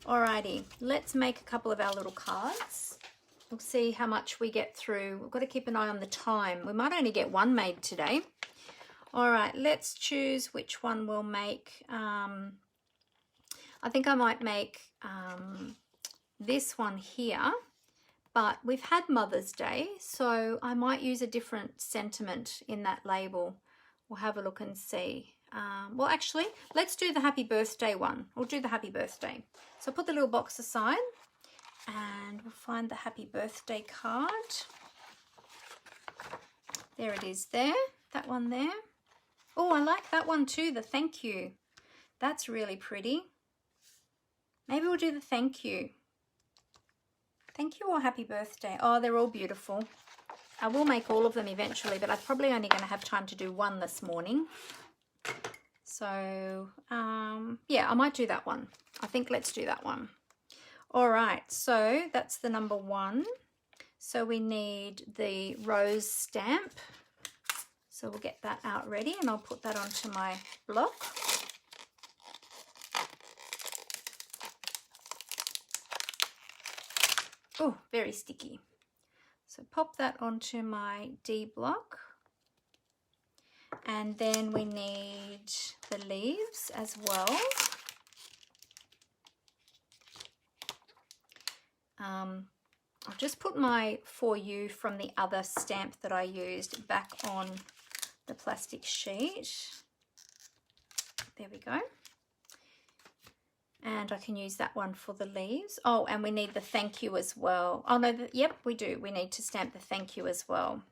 Speaker 1: Alrighty, let's make a couple of our little cards. We'll see how much we get through. We've got to keep an eye on the time. We might only get one made today. All right, let's choose which one we'll make. I think I might make this one here, but we've had Mother's Day, so I might use a different sentiment in that label. We'll have a look and see. Well, actually, let's do the happy birthday one. We'll do the happy birthday. So put the little box aside and we'll find the happy birthday card. There it is there, that one there. Oh, I like that one too, the thank you. That's really pretty. Maybe we'll do the thank you. Thank you or happy birthday. Oh, they're all beautiful. I will make all of them eventually, but I'm probably only going to have time to do one this morning. So, yeah, I might do that one. I think let's do that one. All right, so that's the number 1. So we need the rose stamp. So we'll get that out ready and I'll put that onto my block. Oh, very sticky. So pop that onto my D block. And then we need the leaves as well. I'll just put my For You from the other stamp that I used back on the plastic sheet. There we go. And I can use that one for the leaves. Oh, and we need the thank you as well. Oh no, yep, we do. We need to stamp the thank you as well.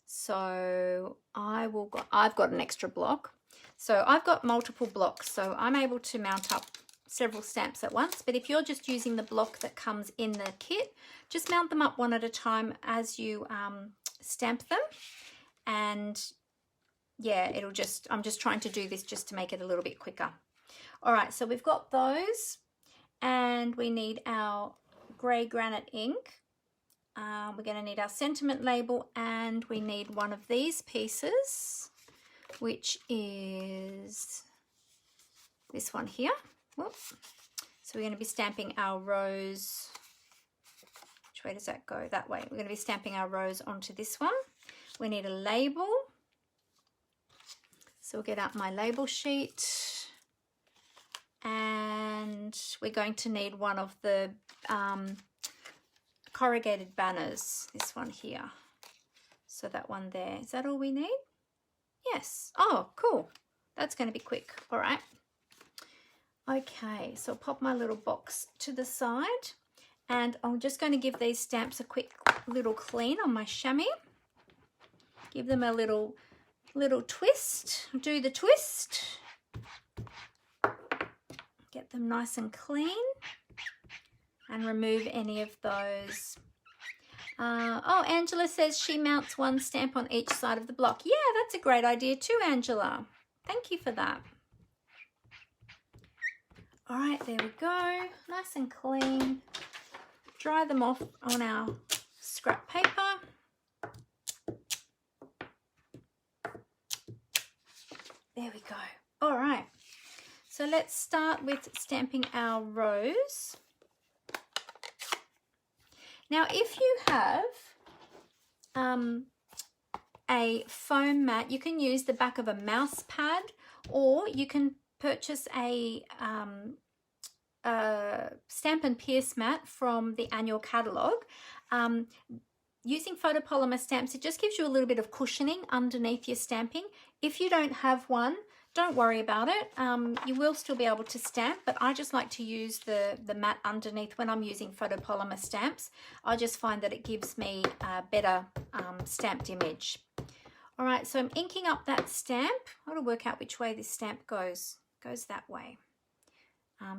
Speaker 1: So I've got an extra block. So I've got multiple blocks, so I'm able to mount up several stamps at once. But if you're just using the block that comes in the kit, just mount them up one at a time as you stamp them. And yeah, I'm just trying to do this just to make it a little bit quicker. All right, so we've got those, and we need our grey granite ink. We're going to need our sentiment label, and we need one of these pieces, which is this one here. Whoops. So we're going to be stamping our rose. Which way does that go? That way. We're going to be stamping our rose onto this one. We need a label. So we'll get out my label sheet. And we're going to need one of the corrugated banners, this one here. So that one there. Is that all we need? Yes. Oh, cool. That's going to be quick. All right. Okay, so I'll pop my little box to the side, and I'm just going to give these stamps a quick little clean on my chamois. Give them a little twist. Do the twist. Get them nice and clean and remove any of those. Oh, Angela says she mounts one stamp on each side of the block. Yeah, that's a great idea too, Angela. Thank you for that. All right, there we go. Nice and clean. Dry them off on our scrap paper. There we go. All right. So let's start with stamping our rose. Now, if you have a foam mat, you can use the back of a mouse pad, or you can purchase a Stampin' Pierce mat from the annual catalogue. Using photopolymer stamps, it just gives you a little bit of cushioning underneath your stamping. If you don't have one, don't worry about it. You will still be able to stamp, but I just like to use the mat underneath when I'm using photopolymer stamps. I just find that it gives me a better stamped image. All right, so I'm inking up that stamp. I've got to work out which way this stamp goes. goes that way.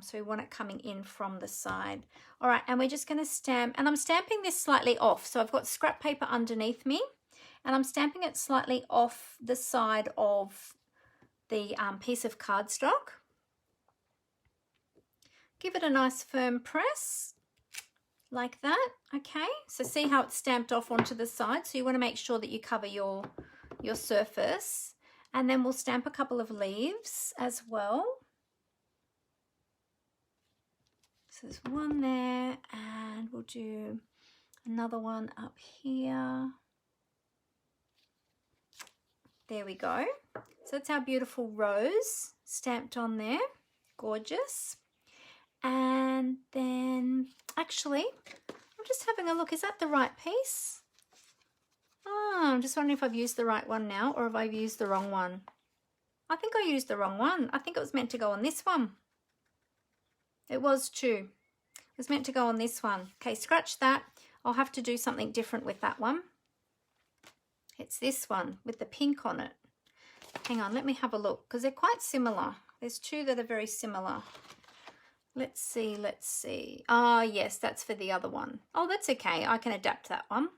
Speaker 1: So we want it coming in from the side. All right, and we're just going to stamp, and I'm stamping this slightly off. So I've got scrap paper underneath me, and I'm stamping it slightly off the side of the piece of cardstock. Give it a nice firm press, like that. Okay, so see how it's stamped off onto the side. So you want to make sure that you cover your surface, and then we'll stamp a couple of leaves as well. So there's one there, and we'll do another one up here. There we go. So that's our beautiful rose stamped on there. Gorgeous. And then, actually, I'm just having a look. Is that the right piece? Oh, I'm just wondering if I've used the right one now, or if I've used the wrong one. I think I used the wrong one. I think it was meant to go on this one. It was too. It was meant to go on this one. Okay, scratch that. I'll have to do something different with that one. It's this one with the pink on it. Hang on, let me have a look, because they're quite similar. There's two that are very similar. Let's see, let's see. Ah, yes, that's for the other one. Oh, that's okay. I can adapt that one.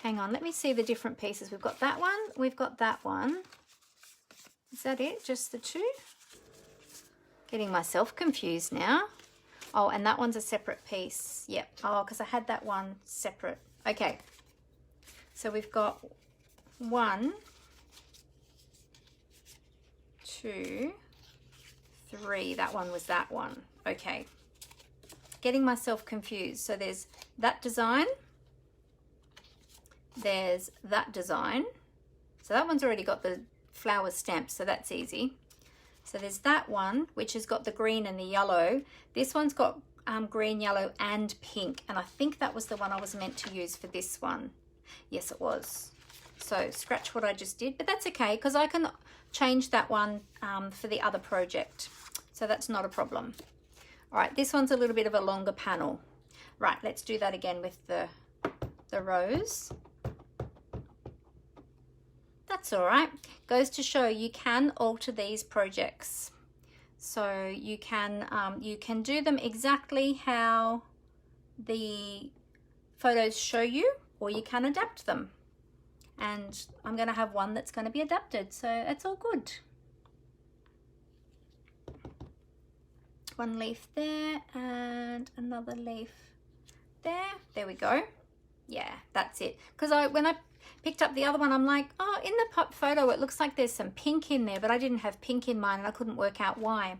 Speaker 1: Hang on, let me see the different pieces. We've got that one. We've got that one. Is that it? Just the two? Getting myself confused now. Oh, and that one's a separate piece. Yep. Oh, because I had that one separate. Okay. So we've got 1, 2, 3. That one was that one. Okay. Getting myself confused. So there's that design. There's that design. So that one's already got the flower stamp, so that's easy. So there's that one, which has got the green and the yellow. This one's got green, yellow, and pink. And I think that was the one I was meant to use for this one. Yes, it was. So scratch what I just did, but that's okay, because I can change that one for the other project. So that's not a problem. All right, this one's a little bit of a longer panel. Right, let's do that again with the rose. That's all right. Goes to show you can alter these projects. So you can do them exactly how the photos show you, or you can adapt them. And I'm going to have one that's going to be adapted, so it's all good. One leaf there and another leaf there. There we go. Yeah, that's it. Because when I picked up the other one, I'm like, oh, in the photo it looks like there's some pink in there, but I didn't have pink in mine, and I couldn't work out why,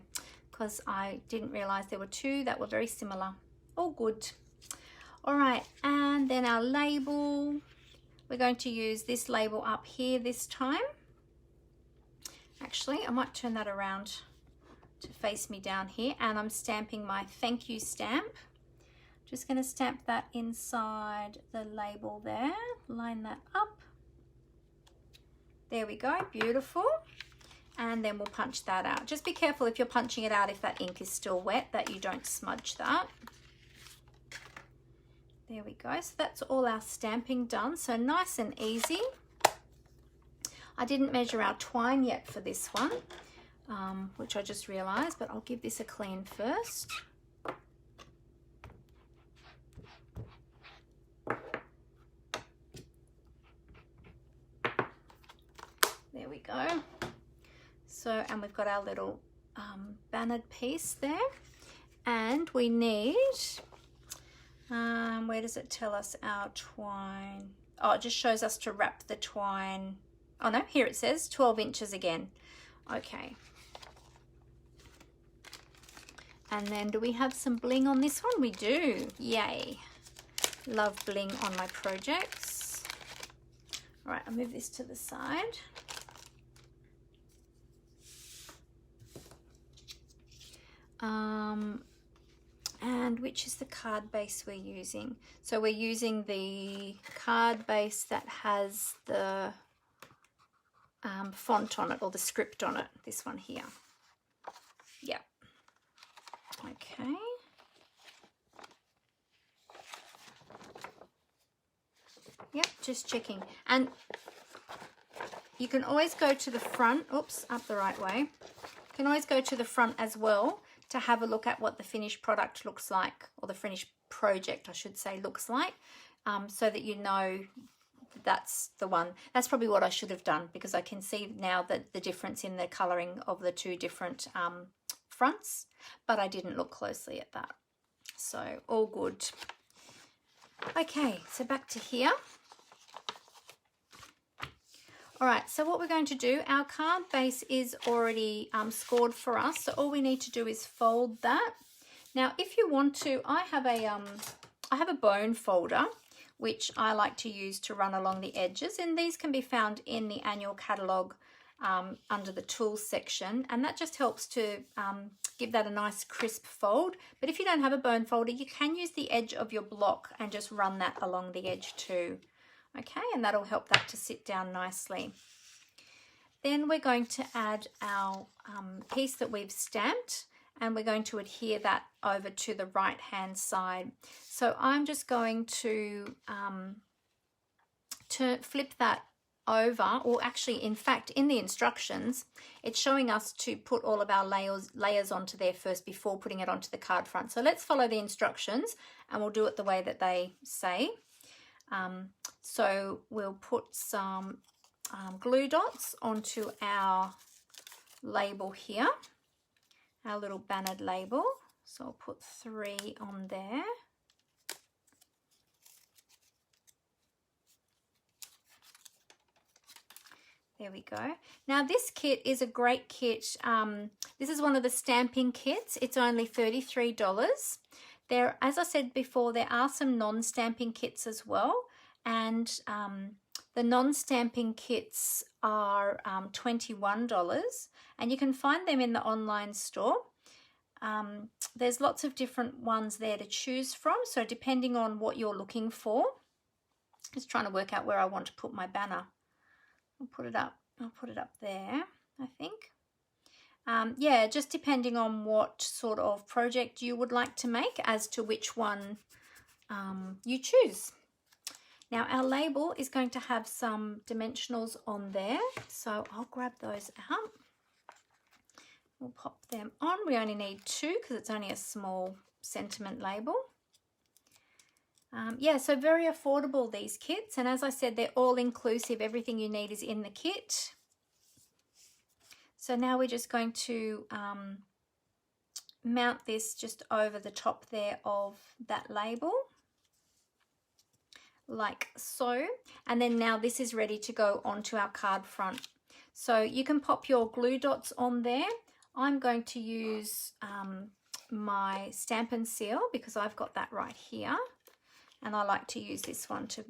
Speaker 1: because I didn't realize there were two that were very similar. All good. All right, and then our label, we're going to use this label up here this time. Actually, I might turn that around to face me down here, and I'm stamping my thank you stamp. Just going to stamp that inside the label there, line that up. There we go, beautiful. And then we'll punch that out. Just be careful if you're punching it out, if that ink is still wet, that you don't smudge that. There we go, so that's all our stamping done, so nice and easy. I didn't measure our twine yet for this one, which I just realized, but I'll give this a clean first. There we go. So, and we've got our little bannered piece there, and we need, where does it tell us our twine? Oh, it just shows us to wrap the twine. Oh no, here it says 12 inches again. Okay. And then do we have some bling on this one? We do. Yay. Love bling on my projects. All right, I'll move this to the side. And which is the card base we're using? So we're using the card base that has the font on it, or the script on it, this one here. Yeah. Okay. Yep, just checking. And you can always go to the front, oops, up the right way. You can always go to the front as well to have a look at what the finished product looks like, or the finished project, I should say, looks like, so that you know that's the one. That's probably what I should have done, because I can see now that the difference in the colouring of the two different fronts, but I didn't look closely at that. So all good. Okay, so back to here. All right, so what we're going to do, our card base is already scored for us, so all we need to do is fold that. Now, if you want to, I have a bone folder, which I like to use to run along the edges, and these can be found in the annual catalogue under the tools section, and that just helps to give that a nice crisp fold. But if you don't have a bone folder, you can use the edge of your block and just run that along the edge too. Okay, and that'll help that to sit down nicely. Then we're going to add our piece that we've stamped, and we're going to adhere that over to the right hand side. So I'm just going to flip that over, or actually, in fact, in the instructions, it's showing us to put all of our layers onto there first before putting it onto the card front. So let's follow the instructions, and we'll do it the way that they say. So we'll put some glue dots onto our label here, our little bannered label. So I'll put 3 on there. There we go. Now this kit is a great kit. This is one of the Stampin kits. It's only $33. There, as I said before, there are some non-stamping kits as well, and the non-stamping kits are $21, and you can find them in the online store. There's lots of different ones there to choose from, so depending on what you're looking for. Just trying to work out where I want to put my banner. I'll put it up there, I think. Yeah, just depending on what sort of project you would like to make as to which one you choose. Now our label is going to have some dimensionals on there, so I'll grab those out. We'll pop them on. We only need 2 because it's only a small sentiment label. Yeah, so very affordable, these kits, and as I said, they're all inclusive. Everything you need is in the kit. So now we're just going to mount this just over the top there of that label, like so. And then now this is ready to go onto our card front. So you can pop your glue dots on there. I'm going to use my Stampin' seal because I've got that right here. And I like to use this one to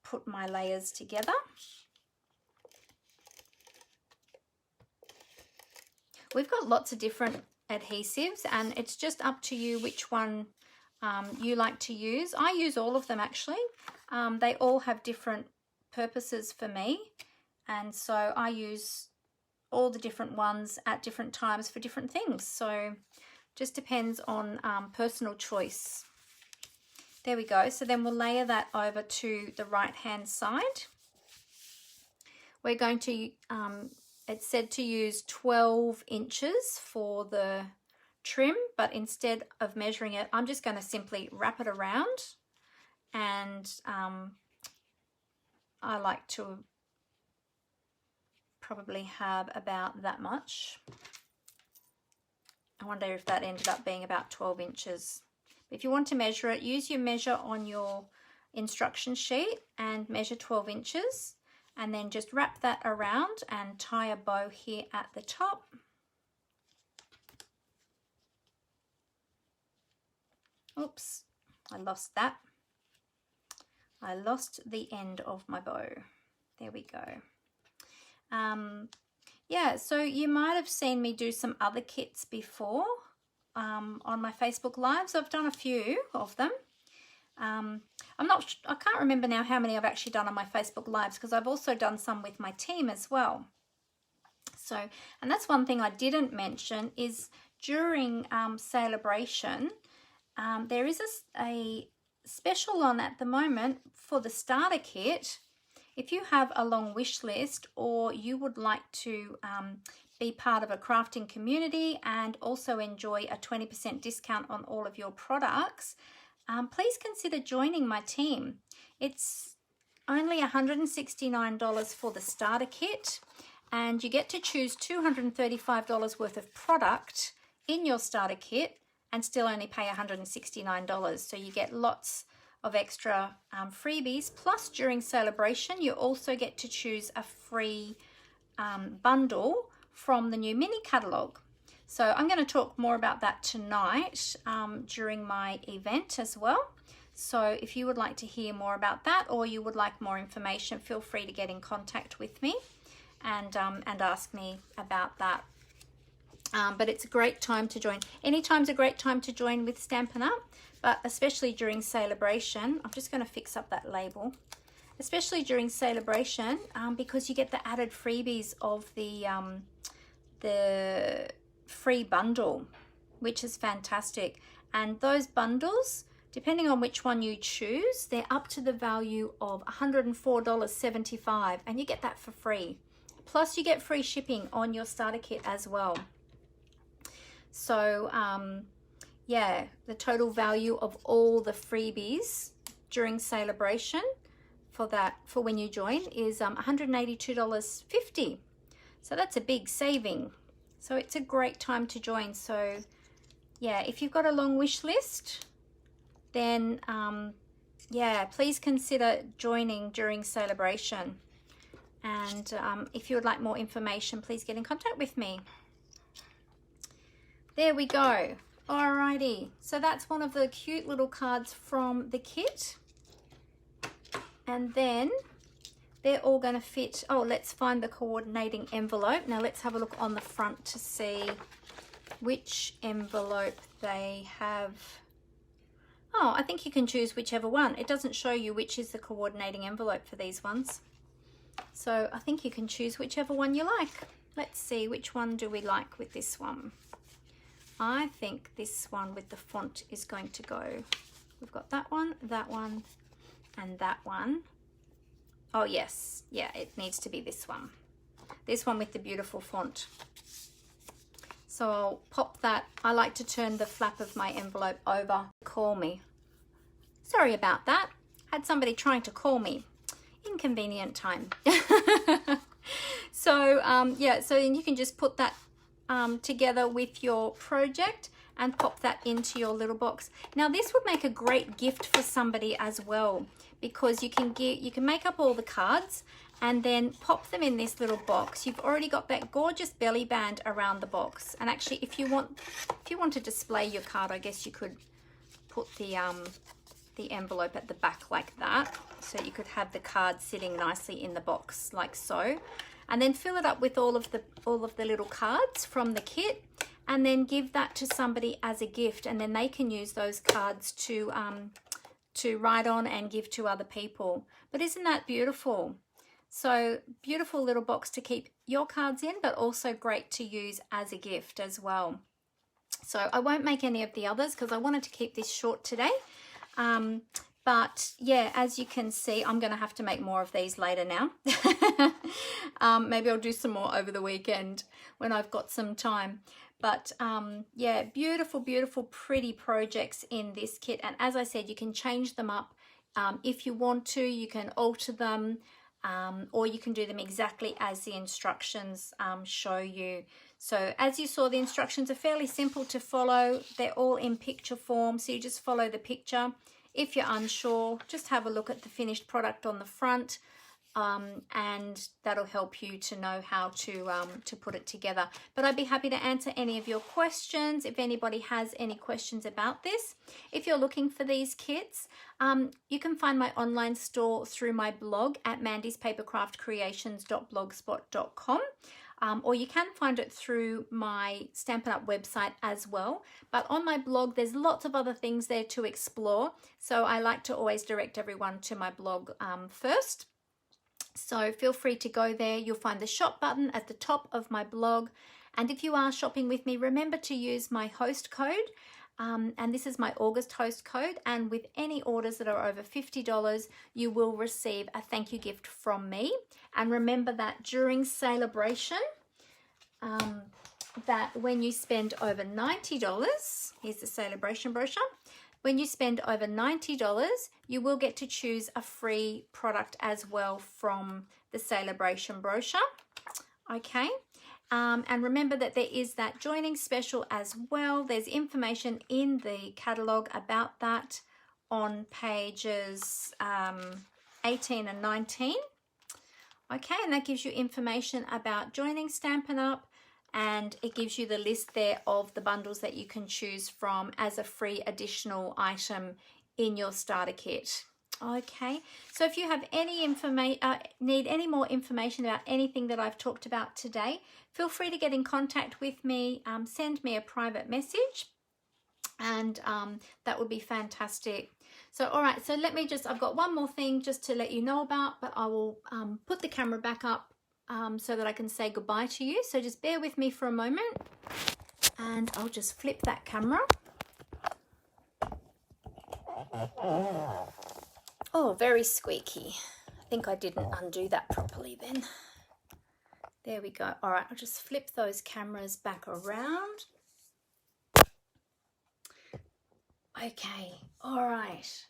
Speaker 1: put my layers together. We've got lots of different adhesives, and it's just up to you which one you like to use. I use all of them actually. They all have different purposes for me, and so I use all the different ones at different times for different things. So just depends on personal choice. There we go. So then we'll layer that over to the right hand side. We're going to, it's said to use 12 inches for the trim, but instead of measuring it, I'm just going to simply wrap it around, and I like to probably have about that much. I wonder if that ended up being about 12 inches. If you want to measure it, use your measure on your instruction sheet and measure 12 inches, and then just wrap that around and tie a bow here at the top. Oops, I lost that. I lost the end of my bow. There we go. Yeah, so you might have seen me do some other kits before. On my Facebook Lives. I've done a few of them. I can't remember now how many I've actually done on my Facebook Lives, because I've also done some with my team as well. So, and that's one thing I didn't mention is during Celebration, there is a special on at the moment for the starter kit. If you have a long wish list, or you would like to be part of a crafting community and also enjoy a 20% discount on all of your products, please consider joining my team. It's only $169 for the starter kit, and you get to choose $235 worth of product in your starter kit and still only pay $169. So you get lots of extra freebies. Plus, during celebration, you also get to choose a free bundle from the new mini catalog. So I'm going to talk more about that tonight during my event as well. So if you would like to hear more about that, or you would like more information, feel free to get in contact with me and ask me about that. But it's a great time to join. Anytime's a great time to join with Stampin' Up, but especially during celebration. I'm just going to fix up that label. Especially during celebration, because you get the added freebies of the free bundle, which is fantastic. And those bundles, depending on which one you choose, they're up to the value of $104.75, and you get that for free. Plus you get free shipping on your starter kit as well. So yeah, the total value of all the freebies during celebration for when you join is $182.50. So that's a big saving. So it's a great time to join. So yeah, if you've got a long wish list, then yeah, please consider joining during celebration. And if you would like more information, please get in contact with me. There we go. Alrighty, so that's one of the cute little cards from the kit. And then they're all going to fit. Oh, let's find the coordinating envelope. Now let's have a look on the front to see which envelope they have. Oh, I think you can choose whichever one. It doesn't show you which is the coordinating envelope for these ones. So I think you can choose whichever one you like. Let's see, which one do we like with this one? I think this one with the font is going to go. We've got that one, and that one. Oh yes, yeah, it needs to be this one. This one with the beautiful font. So I'll pop that. I like to turn the flap of my envelope over. Call me. Sorry about that. Had somebody trying to call me. Inconvenient time. So yeah, so then you can just put that together with your project and pop that into your little box. Now this would make a great gift for somebody as well, because you can make up all the cards and then pop them in this little box. You've already got that gorgeous belly band around the box. And actually, if you want to display your card, I guess you could put the envelope at the back like that, so you could have the card sitting nicely in the box like so. And then fill it up with all of the little cards from the kit, and then give that to somebody as a gift, and then they can use those cards to write on and give to other people. But isn't that beautiful? So beautiful little box to keep your cards in, but also great to use as a gift as well. So I won't make any of the others because I wanted to keep this short today. But yeah, as you can see, I'm going to have to make more of these later now. Maybe I'll do some more over the weekend when I've got some time. But yeah, beautiful, beautiful, pretty projects in this kit. And as I said, you can change them up if you want to. You can alter them, or you can do them exactly as the instructions show you. So as you saw, the instructions are fairly simple to follow. They're all in picture form, so you just follow the picture. If you're unsure, just have a look at the finished product on the front, and that'll help you to know how to put it together. But I'd be happy to answer any of your questions if anybody has any questions about this. If you're looking for these kits, you can find my online store through my blog at mandyspapercraftcreations.blogspot.com. Or you can find it through my Stampin' Up website as well. But on my blog, there's lots of other things there to explore. So I like to always direct everyone to my blog first. So feel free to go there. You'll find the shop button at the top of my blog. And if you are shopping with me, remember to use my host code and this is my August host code, and with any orders that are over $50 you will receive a thank you gift from me. And remember that during celebration, that when you spend over $90, here's the celebration brochure, when you spend over $90 you will get to choose a free product as well from the celebration brochure. Okay. And remember that there is that joining special as well. There's information in the catalogue about that on pages 18 and 19. Okay, and that gives you information about joining Stampin' Up, and it gives you the list there of the bundles that you can choose from as a free additional item in your starter kit. Okay, so if you have any need any more information about anything that I've talked about today, feel free to get in contact with me, send me a private message, and that would be fantastic. So all right, so let me just, I've got one more thing just to let you know about, but I will put the camera back up so that I can say goodbye to you. So just bear with me for a moment, and I'll just flip that camera. Oh, very squeaky. I think I didn't undo that properly then. There we go. All right, I'll just flip those cameras back around. Okay, all right.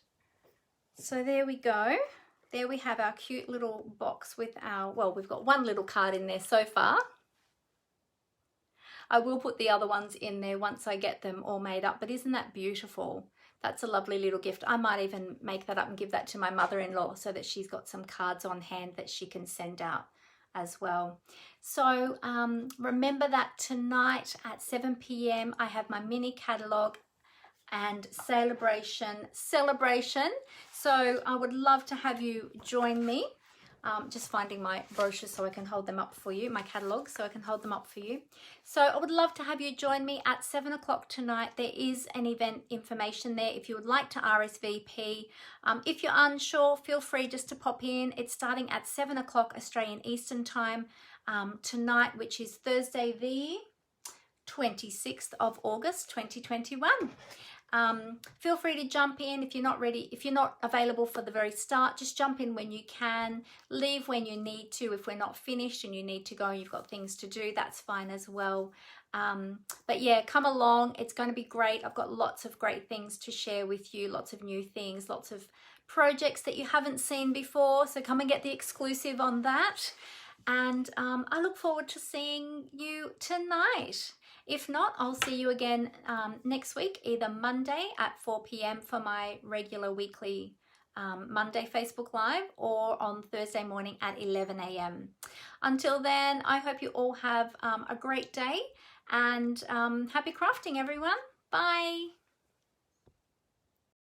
Speaker 1: So there we go. There we have our cute little box with our, well, we've got one little card in there so far. I will put the other ones in there once I get them all made up, but isn't that beautiful? That's a lovely little gift. I might even make that up and give that to my mother-in-law so that she's got some cards on hand that she can send out as well. So remember that tonight at 7 p.m. I have my mini catalogue and celebration. So I would love to have you join me. Just finding my brochures so I can hold them up for you, my catalogue, so I can hold them up for you. So I would love to have you join me at 7 o'clock tonight. There is an event information there if you would like to RSVP. If you're unsure, feel free just to pop in. It's starting at 7 o'clock Australian Eastern Time tonight, which is Thursday the 26th of August 2021. Feel free to jump in if you're not ready, if you're not available for the very start, just jump in when you can, leave when you need to. If we're not finished and you need to go and you've got things to do, that's fine as well. But yeah, come along, it's going to be great. I've got lots of great things to share with you, lots of new things, lots of projects that you haven't seen before, so come and get the exclusive on that. And I look forward to seeing you tonight. If not, I'll see you again next week, either Monday at 4 p.m. for my regular weekly Monday Facebook Live, or on Thursday morning at 11 a.m. Until then, I hope you all have a great day, and happy crafting, everyone. Bye.